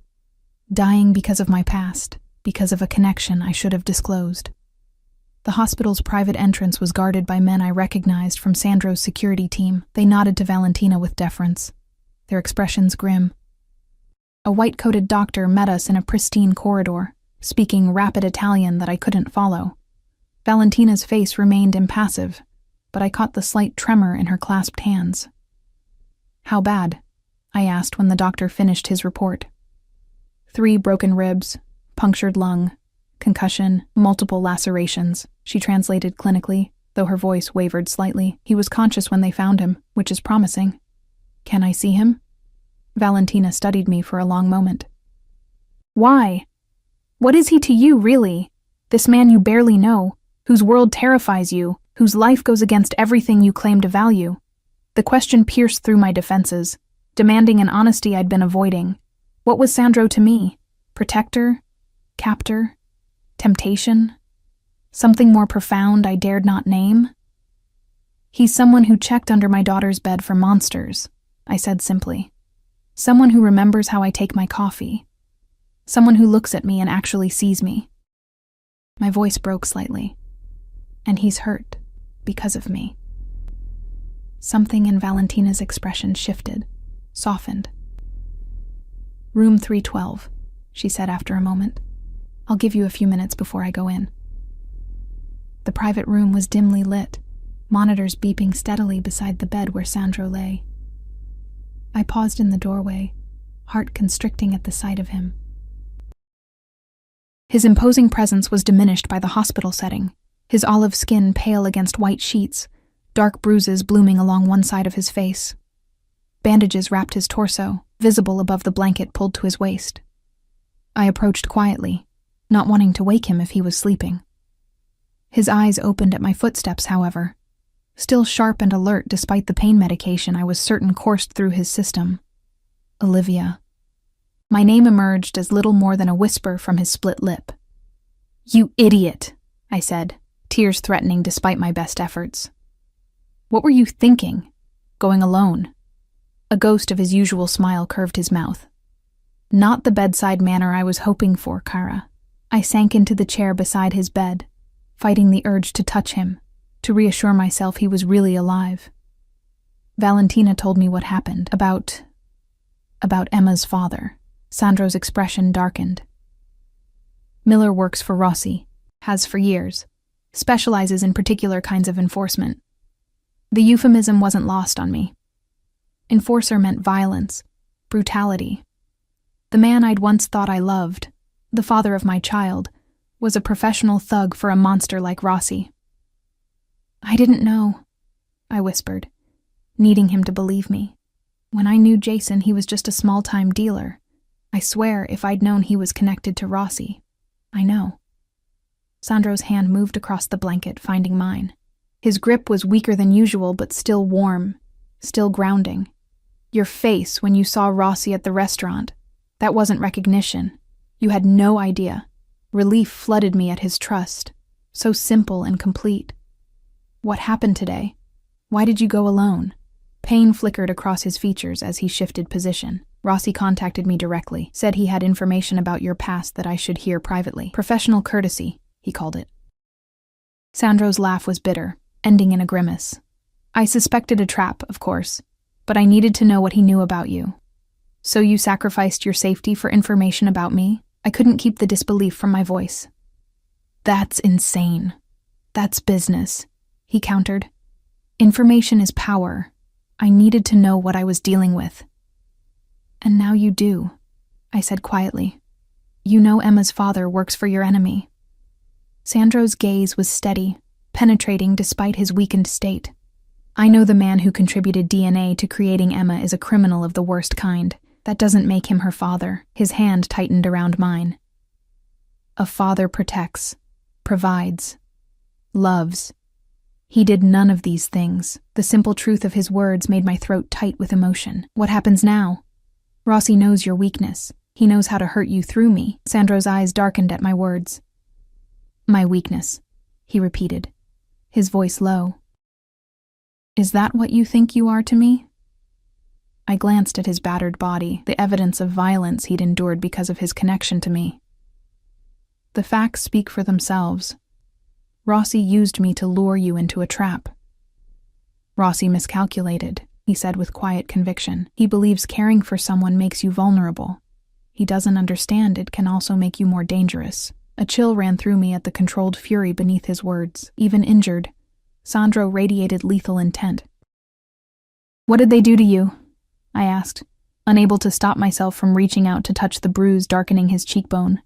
dying because of my past, because of a connection I should have disclosed. The hospital's private entrance was guarded by men I recognized from Sandro's security team. They nodded to Valentina with deference, their expressions grim. A white-coated doctor met us in a pristine corridor, speaking rapid Italian that I couldn't follow. Valentina's face remained impassive, but I caught the slight tremor in her clasped hands. How bad? I asked when the doctor finished his report. 3 broken ribs, punctured lung, concussion, multiple lacerations, she translated clinically, though her voice wavered slightly. He was conscious when they found him, which is promising. Can I see him? Valentina studied me for a long moment. Why? What is he to you, really? This man you barely know, whose world terrifies you, whose life goes against everything you claim to value. The question pierced through my defenses, demanding an honesty I'd been avoiding. What was Sandro to me? Protector? Captor? Temptation? Something more profound I dared not name? He's someone who checked under my daughter's bed for monsters, I said simply. Someone who remembers how I take my coffee. Someone who looks at me and actually sees me. My voice broke slightly. And he's hurt because of me. Something in Valentina's expression shifted, softened. Room 312, she said after a moment. I'll give you a few minutes before I go in. The private room was dimly lit, monitors beeping steadily beside the bed where Sandro lay. I paused in the doorway, heart constricting at the sight of him. His imposing presence was diminished by the hospital setting, his olive skin pale against white sheets, dark bruises blooming along one side of his face. Bandages wrapped his torso, visible above the blanket pulled to his waist. I approached quietly, not wanting to wake him if he was sleeping. His eyes opened at my footsteps, however, still sharp and alert despite the pain medication I was certain coursed through his system. Olivia. My name emerged as little more than a whisper from his split lip. You idiot, I said, tears threatening despite my best efforts. What were you thinking? Going alone? A ghost of his usual smile curved his mouth. Not the bedside manner I was hoping for, Kara. I sank into the chair beside his bed, fighting the urge to touch him, to reassure myself he was really alive. Valentina told me what happened, about Emma's father. Sandro's expression darkened. Miller works for Rossi, has for years, specializes in particular kinds of enforcement. The euphemism wasn't lost on me. Enforcer meant violence, brutality. The man I'd once thought I loved, the father of my child, was a professional thug for a monster like Rossi. I didn't know, I whispered, needing him to believe me. When I knew Jason, he was just a small-time dealer. I swear, if I'd known he was connected to Rossi. I know. Sandro's hand moved across the blanket, finding mine. His grip was weaker than usual, but still warm, still grounding. Your face when you saw Rossi at the restaurant. That wasn't recognition. You had no idea. Relief flooded me at his trust. So simple and complete. What happened today? Why did you go alone? Pain flickered across his features as he shifted position. Rossi contacted me directly, said he had information about your past that I should hear privately. Professional courtesy, he called it. Sandro's laugh was bitter, ending in a grimace. I suspected a trap, of course, but I needed to know what he knew about you. So you sacrificed your safety for information about me? I couldn't keep the disbelief from my voice. That's insane. That's business, he countered. Information is power. I needed to know what I was dealing with. And now you do, I said quietly. You know Emma's father works for your enemy. Sandro's gaze was steady, penetrating despite his weakened state. I know the man who contributed DNA to creating Emma is a criminal of the worst kind. That doesn't make him her father. His hand tightened around mine. A father protects, provides, loves. He did none of these things. The simple truth of his words made my throat tight with emotion. What happens now? Rossi knows your weakness. He knows how to hurt you through me. Sandro's eyes darkened at my words. My weakness, he repeated, his voice low. Is that what you think you are to me? I glanced at his battered body, the evidence of violence he'd endured because of his connection to me. The facts speak for themselves. Rossi used me to lure you into a trap. Rossi miscalculated, he said with quiet conviction. He believes caring for someone makes you vulnerable. He doesn't understand it can also make you more dangerous. A chill ran through me at the controlled fury beneath his words. Even injured, Sandro radiated lethal intent. What did they do to you? I asked, unable to stop myself from reaching out to touch the bruise darkening his cheekbone.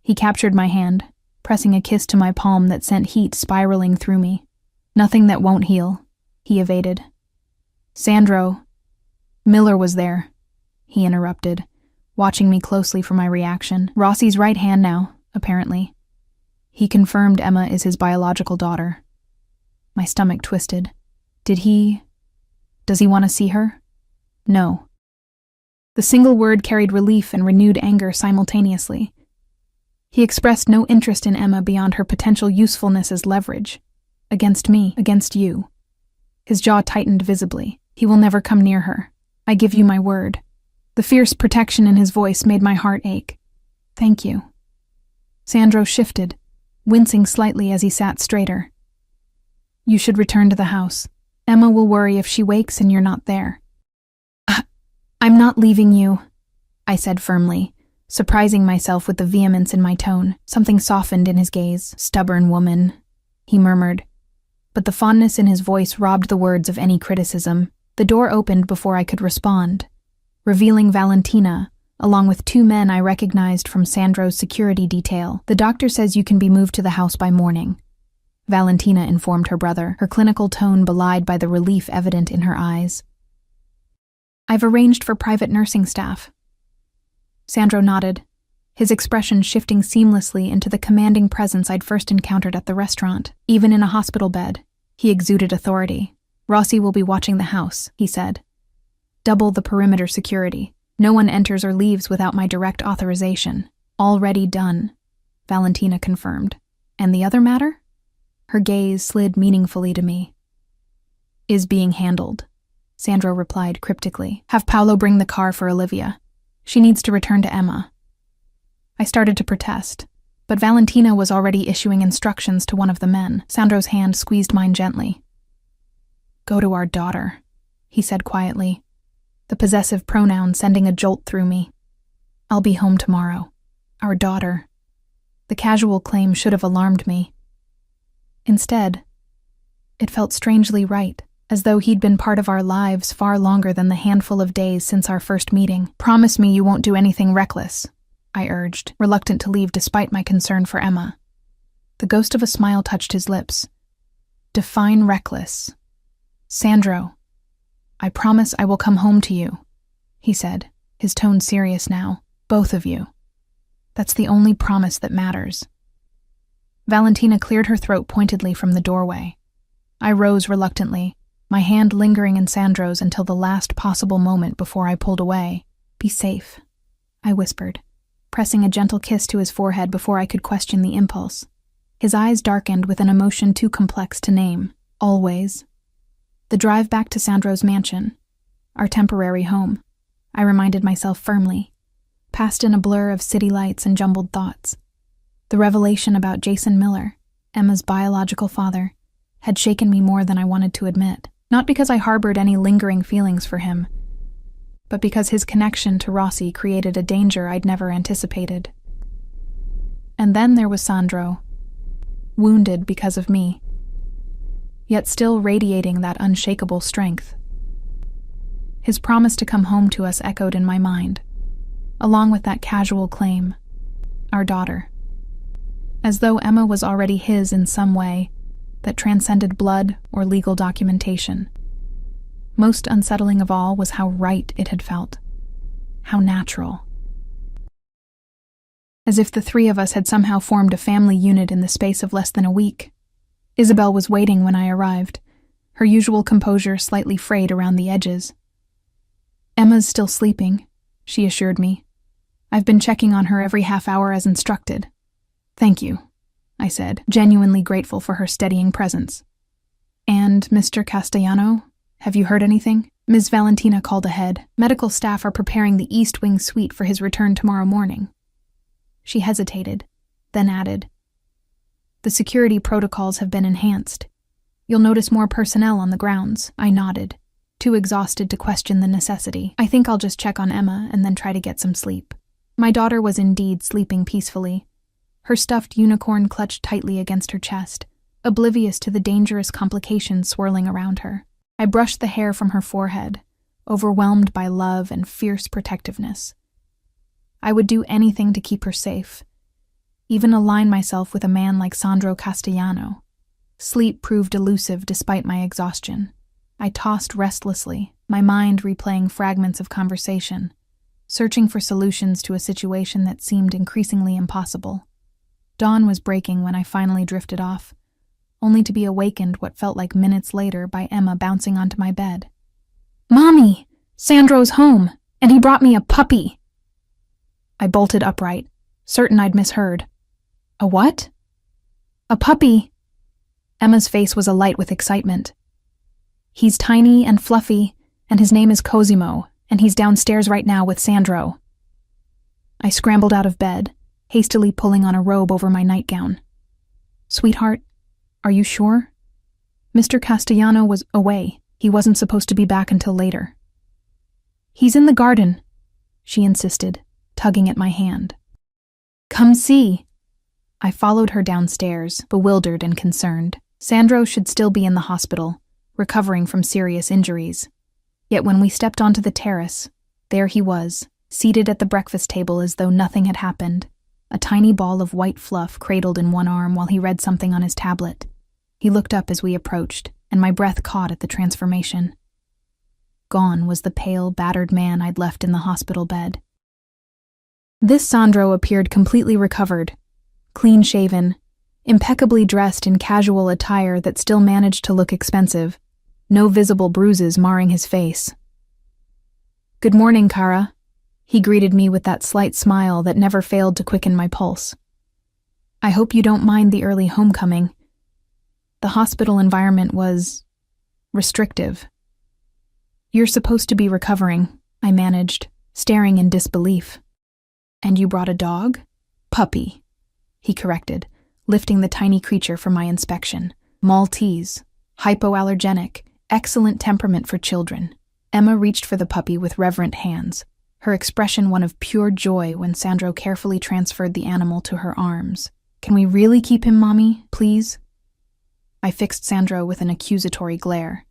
He captured my hand, pressing a kiss to my palm that sent heat spiraling through me. Nothing that won't heal, he evaded. Sandro. Miller was there, he interrupted, watching me closely for my reaction. Rossi's right hand now, apparently. He confirmed Emma is his biological daughter. My stomach twisted. Does he want to see her? No. The single word carried relief and renewed anger simultaneously. He expressed no interest in Emma beyond her potential usefulness as leverage. Against me, against you. His jaw tightened visibly. He will never come near her. I give you my word. The fierce protection in his voice made my heart ache. Thank you. Sandro shifted, wincing slightly as he sat straighter. You should return to the house. Emma will worry if she wakes and you're not there. I'm not leaving you, I said firmly, surprising myself with the vehemence in my tone. Something softened in his gaze. Stubborn woman, he murmured. But the fondness in his voice robbed the words of any criticism. The door opened before I could respond, revealing Valentina, along with two men I recognized from Sandro's security detail. The doctor says you can be moved to the house by morning, Valentina informed her brother, her clinical tone belied by the relief evident in her eyes. I've arranged for private nursing staff. Sandro nodded, his expression shifting seamlessly into the commanding presence I'd first encountered at the restaurant. Even in a hospital bed, he exuded authority. Rossi will be watching the house, he said. Double the perimeter security. No one enters or leaves without my direct authorization. Already done, Valentina confirmed. And the other matter? Her gaze slid meaningfully to me. Is being handled, Sandro replied cryptically. Have Paolo bring the car for Olivia. She needs to return to Emma. I started to protest, but Valentina was already issuing instructions to one of the men. Sandro's hand squeezed mine gently. Go to our daughter, he said quietly, the possessive pronoun sending a jolt through me. I'll be home tomorrow. Our daughter. The casual claim should have alarmed me. Instead, it felt strangely right, as though he'd been part of our lives far longer than the handful of days since our first meeting. Promise me you won't do anything reckless, I urged, reluctant to leave despite my concern for Emma. The ghost of a smile touched his lips. Define reckless. Sandro, I promise I will come home to you, he said, his tone serious now. Both of you. That's the only promise that matters. Valentina cleared her throat pointedly from the doorway. I rose reluctantly, my hand lingering in Sandro's until the last possible moment before I pulled away. Be safe, I whispered, pressing a gentle kiss to his forehead before I could question the impulse. His eyes darkened with an emotion too complex to name. Always. The drive back to Sandro's mansion, our temporary home, I reminded myself firmly, passed in a blur of city lights and jumbled thoughts. The revelation about Jason Miller, Emma's biological father, had shaken me more than I wanted to admit, not because I harbored any lingering feelings for him, but because his connection to Rossi created a danger I'd never anticipated. And then there was Sandro, wounded because of me, yet still radiating that unshakable strength. His promise to come home to us echoed in my mind, along with that casual claim, our daughter. As though Emma was already his in some way that transcended blood or legal documentation. Most unsettling of all was how right it had felt. How natural. As if the three of us had somehow formed a family unit in the space of less than a week. Isabel was waiting when I arrived, her usual composure slightly frayed around the edges. Emma's still sleeping, she assured me. I've been checking on her every half hour as instructed. Thank you, I said, genuinely grateful for her steadying presence. And Mr. Castellano, have you heard anything? Ms. Valentina called ahead. Medical staff are preparing the East Wing suite for his return tomorrow morning. She hesitated, then added, the security protocols have been enhanced. You'll notice more personnel on the grounds. I nodded, too exhausted to question the necessity. I think I'll just check on Emma and then try to get some sleep. My daughter was indeed sleeping peacefully, her stuffed unicorn clutched tightly against her chest, oblivious to the dangerous complications swirling around her. I brushed the hair from her forehead, overwhelmed by love and fierce protectiveness. I would do anything to keep her safe, even align myself with a man like Sandro Castellano. Sleep proved elusive despite my exhaustion. I tossed restlessly, my mind replaying fragments of conversation, searching for solutions to a situation that seemed increasingly impossible. Dawn was breaking when I finally drifted off, only to be awakened what felt like minutes later by Emma bouncing onto my bed. Mommy! Sandro's home, and he brought me a puppy! I bolted upright, certain I'd misheard. A what? A puppy! Emma's face was alight with excitement. He's tiny and fluffy, and his name is Cosimo, and he's downstairs right now with Sandro. I scrambled out of bed, hastily pulling on a robe over my nightgown. Sweetheart, are you sure? Mr. Castellano was away. He wasn't supposed to be back until later. He's in the garden, she insisted, tugging at my hand. Come see. I followed her downstairs, bewildered and concerned. Sandro should still be in the hospital, recovering from serious injuries. Yet when we stepped onto the terrace, there he was, seated at the breakfast table as though nothing had happened, a tiny ball of white fluff cradled in one arm while he read something on his tablet. He looked up as we approached, and my breath caught at the transformation. Gone was the pale, battered man I'd left in the hospital bed. This Sandro appeared completely recovered, clean-shaven, impeccably dressed in casual attire that still managed to look expensive, no visible bruises marring his face. Good morning, Cara. He greeted me with that slight smile that never failed to quicken my pulse. I hope you don't mind the early homecoming. The hospital environment was restrictive. "You're supposed to be recovering," I managed, staring in disbelief. "And you brought a dog?" "Puppy," he corrected, lifting the tiny creature for my inspection. "Maltese, hypoallergenic, excellent temperament for children." Emma reached for the puppy with reverent hands, her expression one of pure joy when Sandro carefully transferred the animal to her arms. "Can we really keep him, Mommy, please?" I fixed Sandro with an accusatory glare,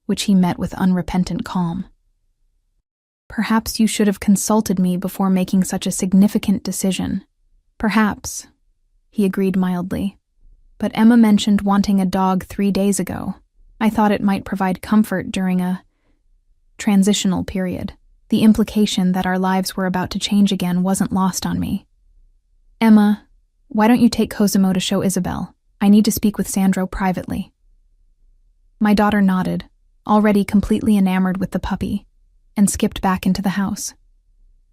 which he met with unrepentant calm. "Perhaps you should have consulted me before making such a significant decision." "Perhaps," he agreed mildly. "But Emma mentioned wanting a dog 3 days ago. I thought it might provide comfort during a transitional period. The implication that our lives were about to change again wasn't lost on me." "Emma, why don't you take Cosimo to show Isabel? I need to speak with Sandro privately." My daughter nodded, already completely enamored with the puppy, and skipped back into the house.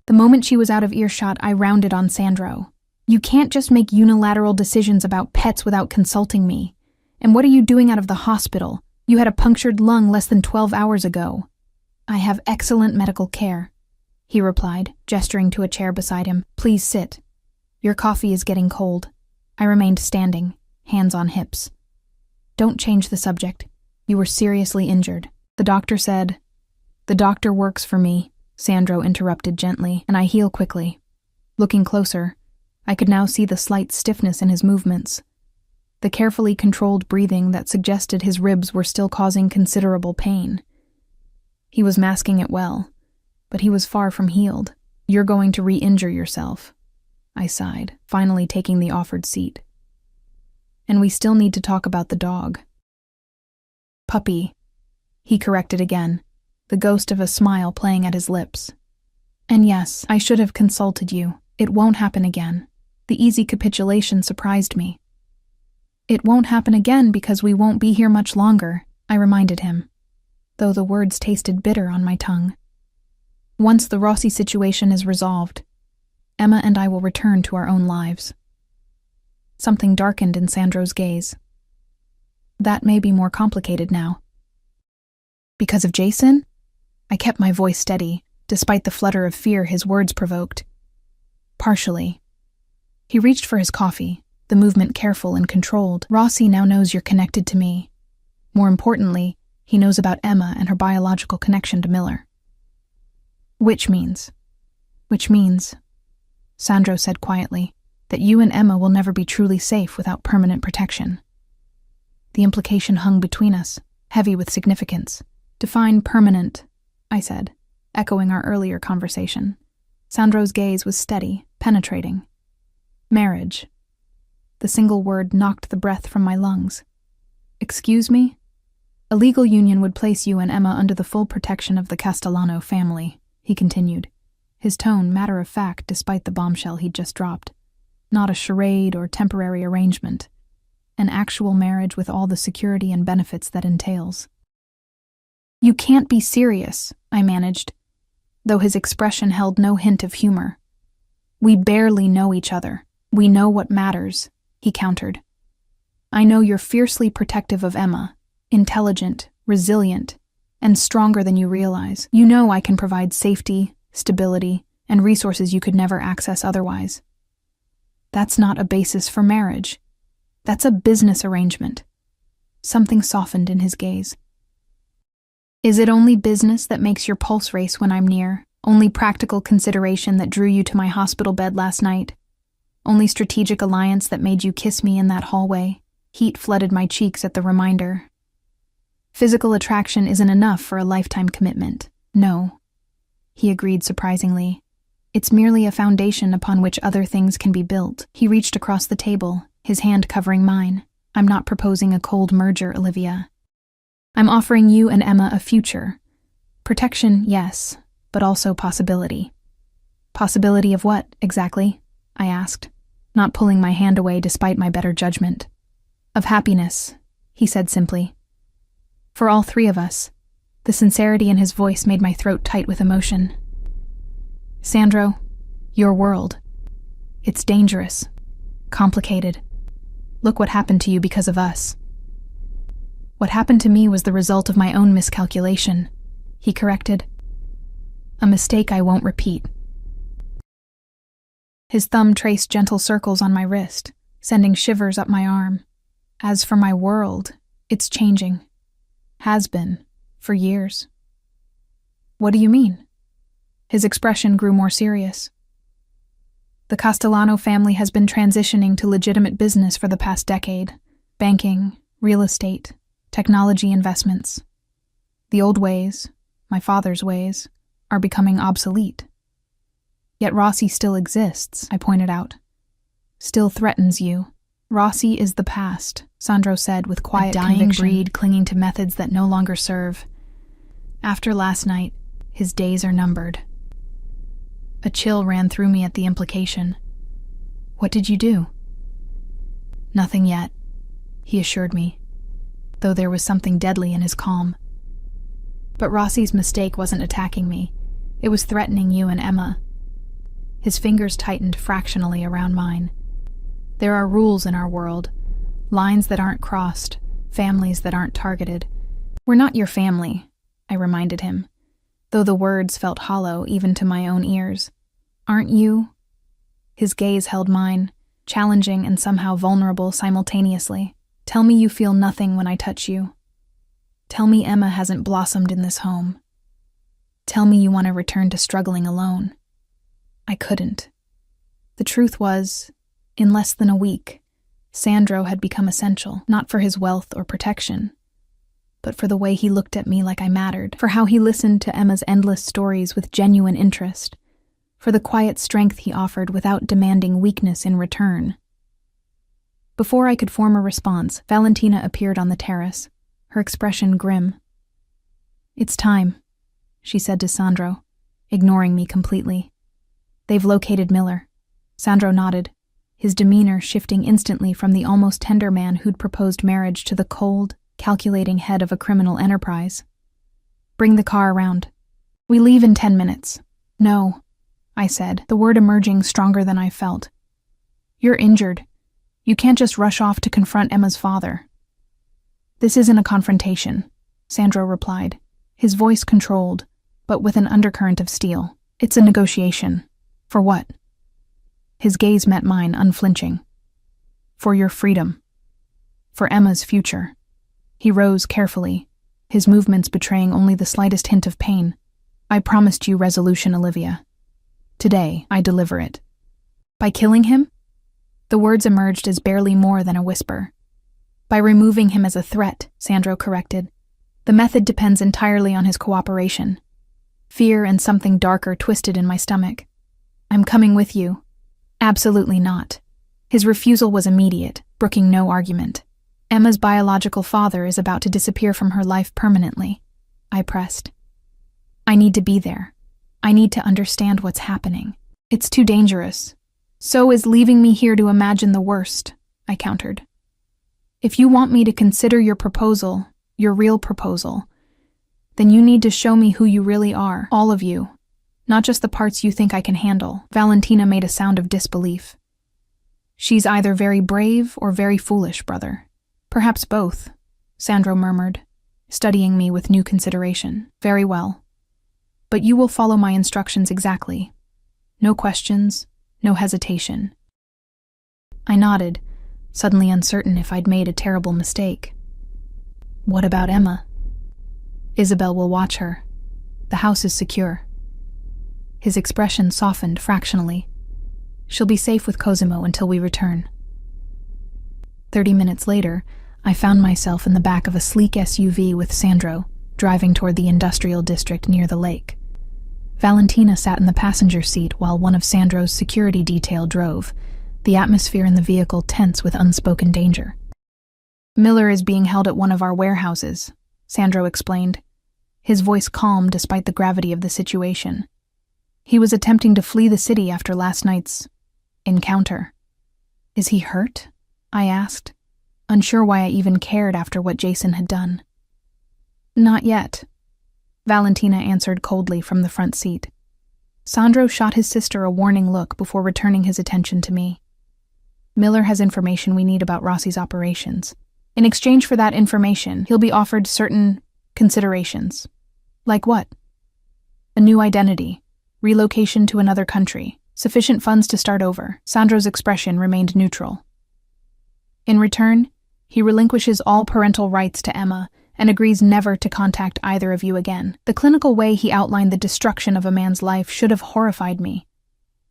The moment she was out of earshot, I rounded on Sandro. "You can't just make unilateral decisions about pets without consulting me. And what are you doing out of the hospital? You had a punctured lung less than 12 hours ago." "I have excellent medical care," he replied, gesturing to a chair beside him. "Please sit. Your coffee is getting cold." I remained standing, hands on hips. "Don't change the subject. You were seriously injured. The doctor said—" "The doctor works for me," Sandro interrupted gently, "and I heal quickly." Looking closer, I could now see the slight stiffness in his movements, the carefully controlled breathing that suggested his ribs were still causing considerable pain. He was masking it well, but he was far from healed. "You're going to re-injure yourself," I sighed, finally taking the offered seat. "And we still need to talk about the dog." "Puppy," he corrected again, the ghost of a smile playing at his lips. "And yes, I should have consulted you. It won't happen again." The easy capitulation surprised me. "It won't happen again because we won't be here much longer," I reminded him, though the words tasted bitter on my tongue. "Once the Rossi situation is resolved, Emma and I will return to our own lives." Something darkened in Sandro's gaze. "That may be more complicated now." "Because of Jason?" I kept my voice steady, despite the flutter of fear his words provoked. "Partially." He reached for his coffee, the movement careful and controlled. "Rossi now knows you're connected to me. More importantly, he knows about Emma and her biological connection to Miller." Which means, Sandro said quietly, "that you and Emma will never be truly safe without permanent protection." The implication hung between us, heavy with significance. "Define permanent," I said, echoing our earlier conversation. Sandro's gaze was steady, penetrating. "Marriage." The single word knocked the breath from my lungs. "Excuse me?" "A legal union would place you and Emma under the full protection of the Castellano family," he continued, his tone matter-of-fact despite the bombshell he'd just dropped. "Not a charade or temporary arrangement. An actual marriage with all the security and benefits that entails." "You can't be serious," I managed, though his expression held no hint of humor. "We barely know each other. We know what matters," he countered. "I know you're fiercely protective of Emma, intelligent, resilient, and stronger than you realize. You know I can provide safety, stability, and resources you could never access otherwise. That's not a basis for marriage. That's a business arrangement." Something softened in his gaze. "Is it only business that makes your pulse race when I'm near? Only practical consideration that drew you to my hospital bed last night? Only strategic alliance that made you kiss me in that hallway?" Heat flooded my cheeks at the reminder. "Physical attraction isn't enough for a lifetime commitment. No," he agreed surprisingly. "It's merely a foundation upon which other things can be built." He reached across the table, his hand covering mine. "I'm not proposing a cold merger, Olivia. I'm offering you and Emma a future. Protection, yes, but also possibility." "Possibility of what, exactly?" I asked, not pulling my hand away despite my better judgment. "Of happiness," he said simply. "For all three of us." The sincerity in his voice made my throat tight with emotion. "Sandro, your world. It's dangerous, complicated. Look what happened to you because of us." What happened to me was the result of my own miscalculation, he corrected. A mistake I won't repeat. His thumb traced gentle circles on my wrist, sending shivers up my arm. As for my world, it's changing. Has been, for years. What do you mean? His expression grew more serious. The Castellano family has been transitioning to legitimate business for the past decade. Banking, real estate, technology investments. The old ways, my father's ways, are becoming obsolete. Yet Rossi still exists, I pointed out. Still threatens you. Rossi is the past, Sandro said with quiet conviction. A dying breed clinging to methods that no longer serve. After last night, his days are numbered. A chill ran through me at the implication. What did you do? Nothing yet, he assured me, though there was something deadly in his calm. But Rossi's mistake wasn't attacking me. It was threatening you and Emma. His fingers tightened fractionally around mine. There are rules in our world, lines that aren't crossed, families that aren't targeted. We're not your family, I reminded him, though the words felt hollow even to my own ears. Aren't you? His gaze held mine, challenging and somehow vulnerable simultaneously. Tell me you feel nothing when I touch you. Tell me Emma hasn't blossomed in this home. Tell me you want to return to struggling alone. I couldn't. The truth was, in less than a week, Sandro had become essential, not for his wealth or protection, but for the way he looked at me like I mattered, for how he listened to Emma's endless stories with genuine interest, for the quiet strength he offered without demanding weakness in return. Before I could form a response, Valentina appeared on the terrace, her expression grim. It's time, she said to Sandro, ignoring me completely. They've located Miller. Sandro nodded, his demeanor shifting instantly from the almost tender man who'd proposed marriage to the cold, calculating head of a criminal enterprise. Bring the car around. We leave in 10 minutes. No, I said, the word emerging stronger than I felt. You're injured. You can't just rush off to confront Emma's father. This isn't a confrontation, Sandro replied, his voice controlled, but with an undercurrent of steel. It's a negotiation. For what? His gaze met mine, unflinching. For your freedom. For Emma's future. He rose carefully, his movements betraying only the slightest hint of pain. I promised you resolution, Olivia. Today, I deliver it. By killing him? The words emerged as barely more than a whisper. By removing him as a threat, Sandro corrected. The method depends entirely on his cooperation. Fear and something darker twisted in my stomach. I'm coming with you. Absolutely not. His refusal was immediate, brooking no argument. Emma's biological father is about to disappear from her life permanently, I pressed. I need to be there. I need to understand what's happening. It's too dangerous. So is leaving me here to imagine the worst, I countered. If you want me to consider your proposal, your real proposal, then you need to show me who you really are, all of you. Not just the parts you think I can handle. Valentina made a sound of disbelief. She's either very brave or very foolish, brother. Perhaps both, Sandro murmured, studying me with new consideration. Very well. But you will follow my instructions exactly. No questions, no hesitation. I nodded, suddenly uncertain if I'd made a terrible mistake. What about Emma? Isabel will watch her. The house is secure. His expression softened fractionally. She'll be safe with Cosimo until we return. 30 minutes later, I found myself in the back of a sleek SUV with Sandro, driving toward the industrial district near the lake. Valentina sat in the passenger seat while one of Sandro's security detail drove, the atmosphere in the vehicle tense with unspoken danger. Miller is being held at one of our warehouses, Sandro explained, his voice calm despite the gravity of the situation. He was attempting to flee the city after last night's encounter. Is he hurt? I asked, unsure why I even cared after what Jason had done. Not yet, Valentina answered coldly from the front seat. Sandro shot his sister a warning look before returning his attention to me. Miller has information we need about Rossi's operations. In exchange for that information, he'll be offered certain considerations. Like what? A new identity, relocation to another country, sufficient funds to start over. Sandro's expression remained neutral. In return, he relinquishes all parental rights to Emma and agrees never to contact either of you again. The clinical way he outlined the destruction of a man's life should have horrified me.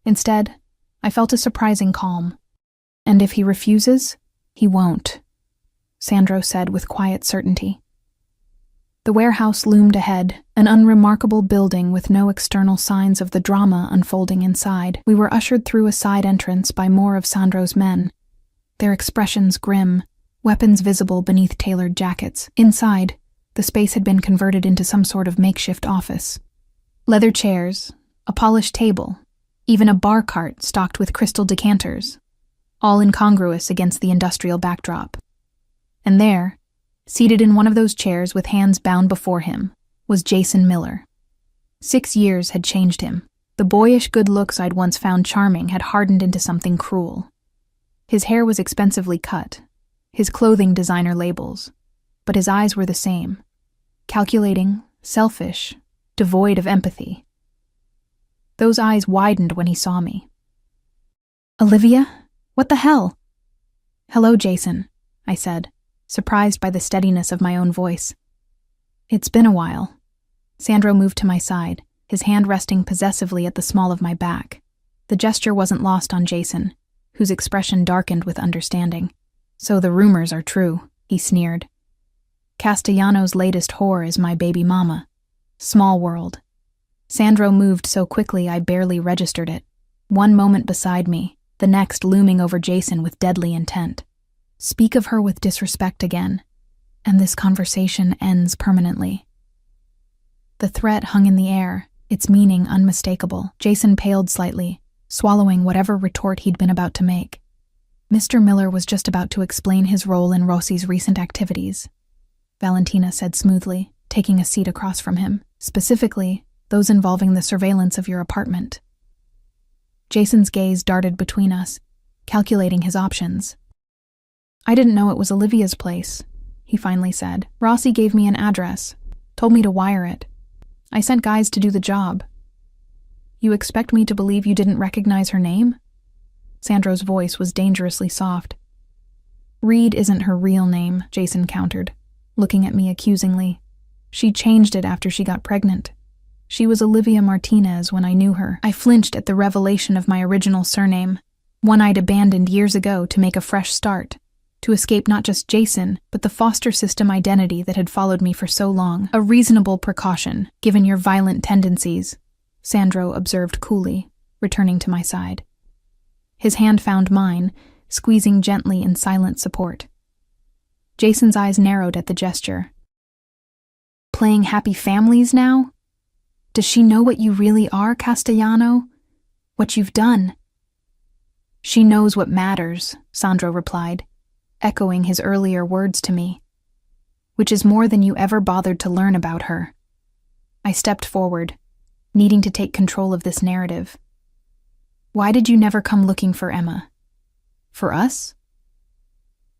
Instead, I felt a surprising calm. And if he refuses, he won't, Sandro said with quiet certainty. The warehouse loomed ahead, an unremarkable building with no external signs of the drama unfolding inside. We were ushered through a side entrance by more of Sandro's men, their expressions grim, weapons visible beneath tailored jackets. Inside, the space had been converted into some sort of makeshift office. Leather chairs, a polished table, even a bar cart stocked with crystal decanters, all incongruous against the industrial backdrop. And there, seated in one of those chairs with hands bound before him, was Jason Miller. 6 years had changed him. The boyish good looks I'd once found charming had hardened into something cruel. His hair was expensively cut, his clothing designer labels, but his eyes were the same, calculating, selfish, devoid of empathy. Those eyes widened when he saw me. "Olivia? What the hell?" "Hello, Jason," I said, surprised by the steadiness of my own voice. "It's been a while." Sandro moved to my side, his hand resting possessively at the small of my back. The gesture wasn't lost on Jason, whose expression darkened with understanding. "So the rumors are true," he sneered. "Castellano's latest whore is my baby mama. Small world." Sandro moved so quickly I barely registered it. One moment beside me, the next looming over Jason with deadly intent. "Speak of her with disrespect again, and this conversation ends permanently." The threat hung in the air, its meaning unmistakable. Jason paled slightly, swallowing whatever retort he'd been about to make. "Mr. Miller was just about to explain his role in Rossi's recent activities," Valentina said smoothly, taking a seat across from him, "specifically those involving the surveillance of your apartment." Jason's gaze darted between us, calculating his options. "I didn't know it was Olivia's place," he finally said. "Rossi gave me an address, told me to wire it. I sent guys to do the job." "You expect me to believe you didn't recognize her name?" Sandro's voice was dangerously soft. "Reed isn't her real name," Jason countered, looking at me accusingly. "She changed it after she got pregnant. She was Olivia Martinez when I knew her." I flinched at the revelation of my original surname, one I'd abandoned years ago to make a fresh start, to escape not just Jason, but the foster system identity that had followed me for so long. "A reasonable precaution, given your violent tendencies," Sandro observed coolly, returning to my side. His hand found mine, squeezing gently in silent support. Jason's eyes narrowed at the gesture. "Playing happy families now? Does she know what you really are, Castellano? What you've done?" "She knows what matters," Sandro replied, echoing his earlier words to me. "Which is more than you ever bothered to learn about her." I stepped forward, needing to take control of this narrative. "Why did you never come looking for Emma? For us?"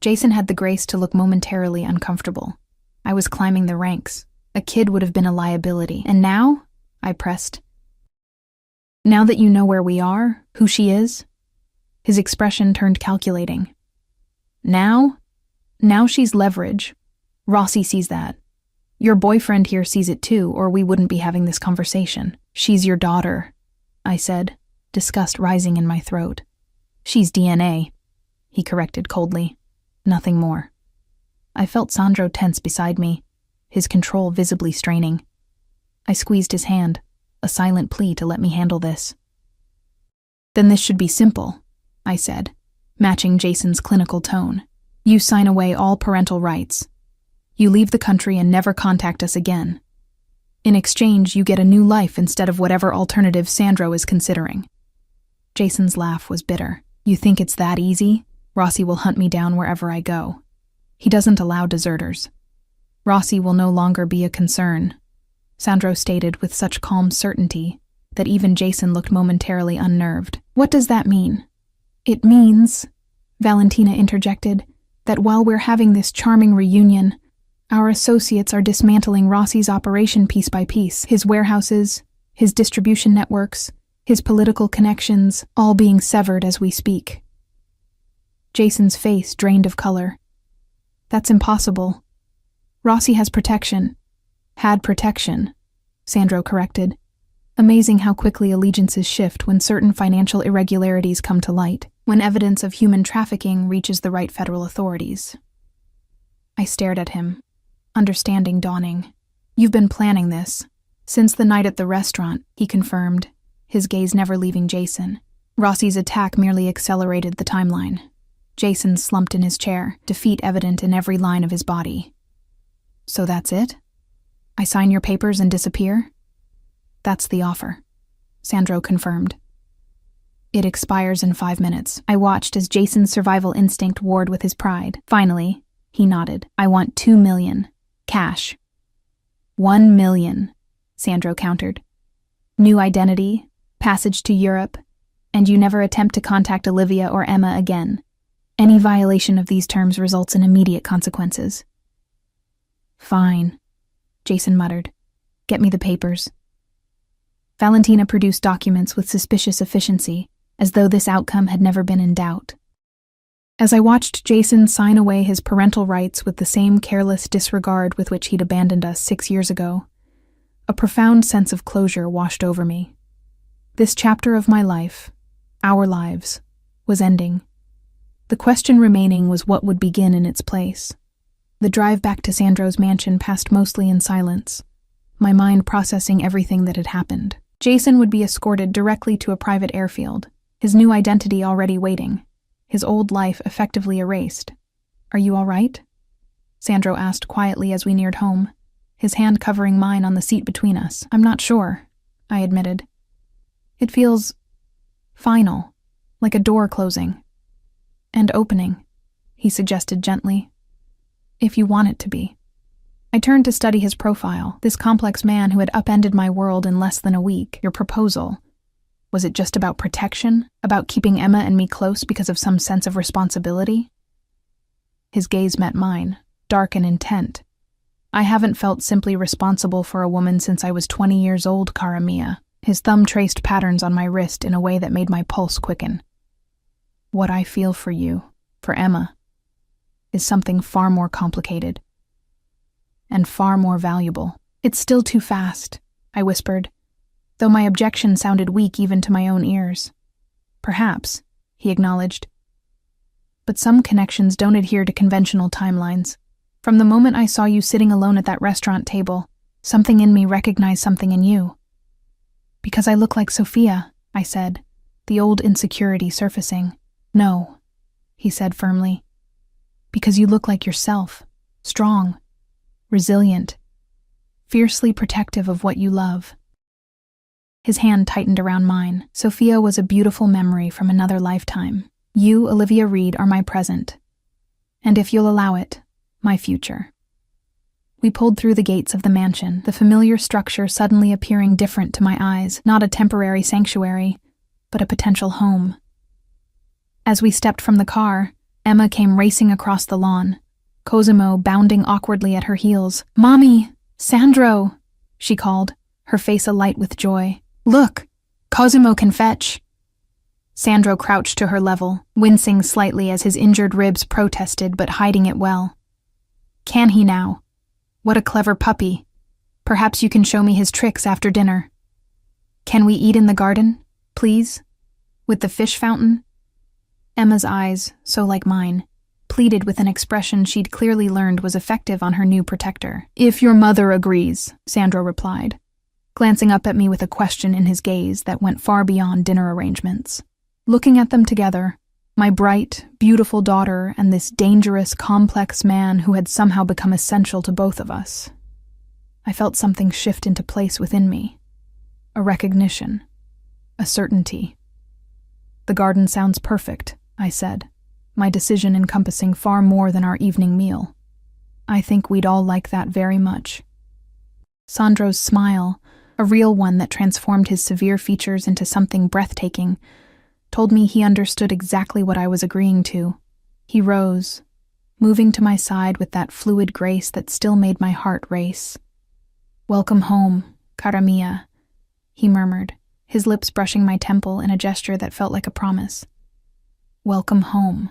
Jason had the grace to look momentarily uncomfortable. I was climbing the ranks. A kid would have been a liability. "And now?" I pressed. "Now that you know where we are, who she is?" His expression turned calculating. "Now she's leverage. Rossi sees that. Your boyfriend here sees it too, or we wouldn't be having this conversation. She's your daughter," I said, disgust rising in my throat. "She's DNA," he corrected coldly. "Nothing more." I felt Sandro tense beside me, his control visibly straining. I squeezed his hand, a silent plea to let me handle this. "Then this should be simple," I said, matching Jason's clinical tone. "You sign away all parental rights. You leave the country and never contact us again. In exchange, you get a new life instead of whatever alternative Sandro is considering." Jason's laugh was bitter. "You think it's that easy? Rossi will hunt me down wherever I go. He doesn't allow deserters. Rossi will no longer be a concern," Sandro stated with such calm certainty that even Jason looked momentarily unnerved. "What does that mean?" "It means," Valentina interjected, that while we're having this charming reunion, our associates are dismantling Rossi's operation piece by piece, his warehouses, his distribution networks, his political connections, all being severed as we speak. Jason's face drained of color. That's impossible. Rossi has protection. Had protection, Sandro corrected. Amazing how quickly allegiances shift when certain financial irregularities come to light, when evidence of human trafficking reaches the right federal authorities. I stared at him, understanding dawning. You've been planning this. Since the night at the restaurant, he confirmed, his gaze never leaving Jason. Rossi's attack merely accelerated the timeline. Jason slumped in his chair, defeat evident in every line of his body. So that's it? I sign your papers and disappear? That's the offer, Sandro confirmed. It expires in 5 minutes. I watched as Jason's survival instinct warred with his pride. Finally, he nodded. I want 2 million. Cash. 1 million, Sandro countered. New identity, passage to Europe, and you never attempt to contact Olivia or Emma again. Any violation of these terms results in immediate consequences. Fine, Jason muttered. Get me the papers. Valentina produced documents with suspicious efficiency, as though this outcome had never been in doubt. As I watched Jason sign away his parental rights with the same careless disregard with which he'd abandoned us 6 years ago, a profound sense of closure washed over me. This chapter of my life, our lives, was ending. The question remaining was what would begin in its place. The drive back to Sandro's mansion passed mostly in silence, my mind processing everything that had happened. Jason would be escorted directly to a private airfield, his new identity already waiting, his old life effectively erased. Are you all right? Sandro asked quietly as we neared home, his hand covering mine on the seat between us. I'm not sure, I admitted. It feels final, like a door closing. And opening, he suggested gently. If you want it to be. I turned to study his profile, this complex man who had upended my world in less than a week. Your proposal. Was it just about protection? About keeping Emma and me close because of some sense of responsibility? His gaze met mine, dark and intent. I haven't felt simply responsible for a woman since I was 20 years old, cara mia. His thumb traced patterns on my wrist in a way that made my pulse quicken. What I feel for you, for Emma, is something far more complicated. And far more valuable. It's still too fast, I whispered, though my objection sounded weak even to my own ears. Perhaps, he acknowledged. But some connections don't adhere to conventional timelines. From the moment I saw you sitting alone at that restaurant table, something in me recognized something in you. Because I look like Sophia, I said, the old insecurity surfacing. No, he said firmly. Because you look like yourself, strong, resilient, fiercely protective of what you love. His hand tightened around mine. Sophia was a beautiful memory from another lifetime. You, Olivia Reed, are my present. And if you'll allow it, my future. We pulled through the gates of the mansion, the familiar structure suddenly appearing different to my eyes, not a temporary sanctuary, but a potential home. As we stepped from the car, Emma came racing across the lawn, Cosimo bounding awkwardly at her heels. Mommy! Sandro! She called, her face alight with joy. Look! Cosimo can fetch! Sandro crouched to her level, wincing slightly as his injured ribs protested but hiding it well. Can he now? What a clever puppy. Perhaps you can show me his tricks after dinner. Can we eat in the garden, please? With the fish fountain? Emma's eyes, so like mine, pleaded with an expression she'd clearly learned was effective on her new protector. If your mother agrees, Sandro replied, glancing up at me with a question in his gaze that went far beyond dinner arrangements. Looking at them together, my bright, beautiful daughter and this dangerous, complex man who had somehow become essential to both of us, I felt something shift into place within me. A recognition. A certainty. The garden sounds perfect, I said, my decision encompassing far more than our evening meal. I think we'd all like that very much. Sandro's smile, a real one that transformed his severe features into something breathtaking, told me he understood exactly what I was agreeing to. He rose, moving to my side with that fluid grace that still made my heart race. "Welcome home, cara mia," he murmured, his lips brushing my temple in a gesture that felt like a promise. "Welcome home."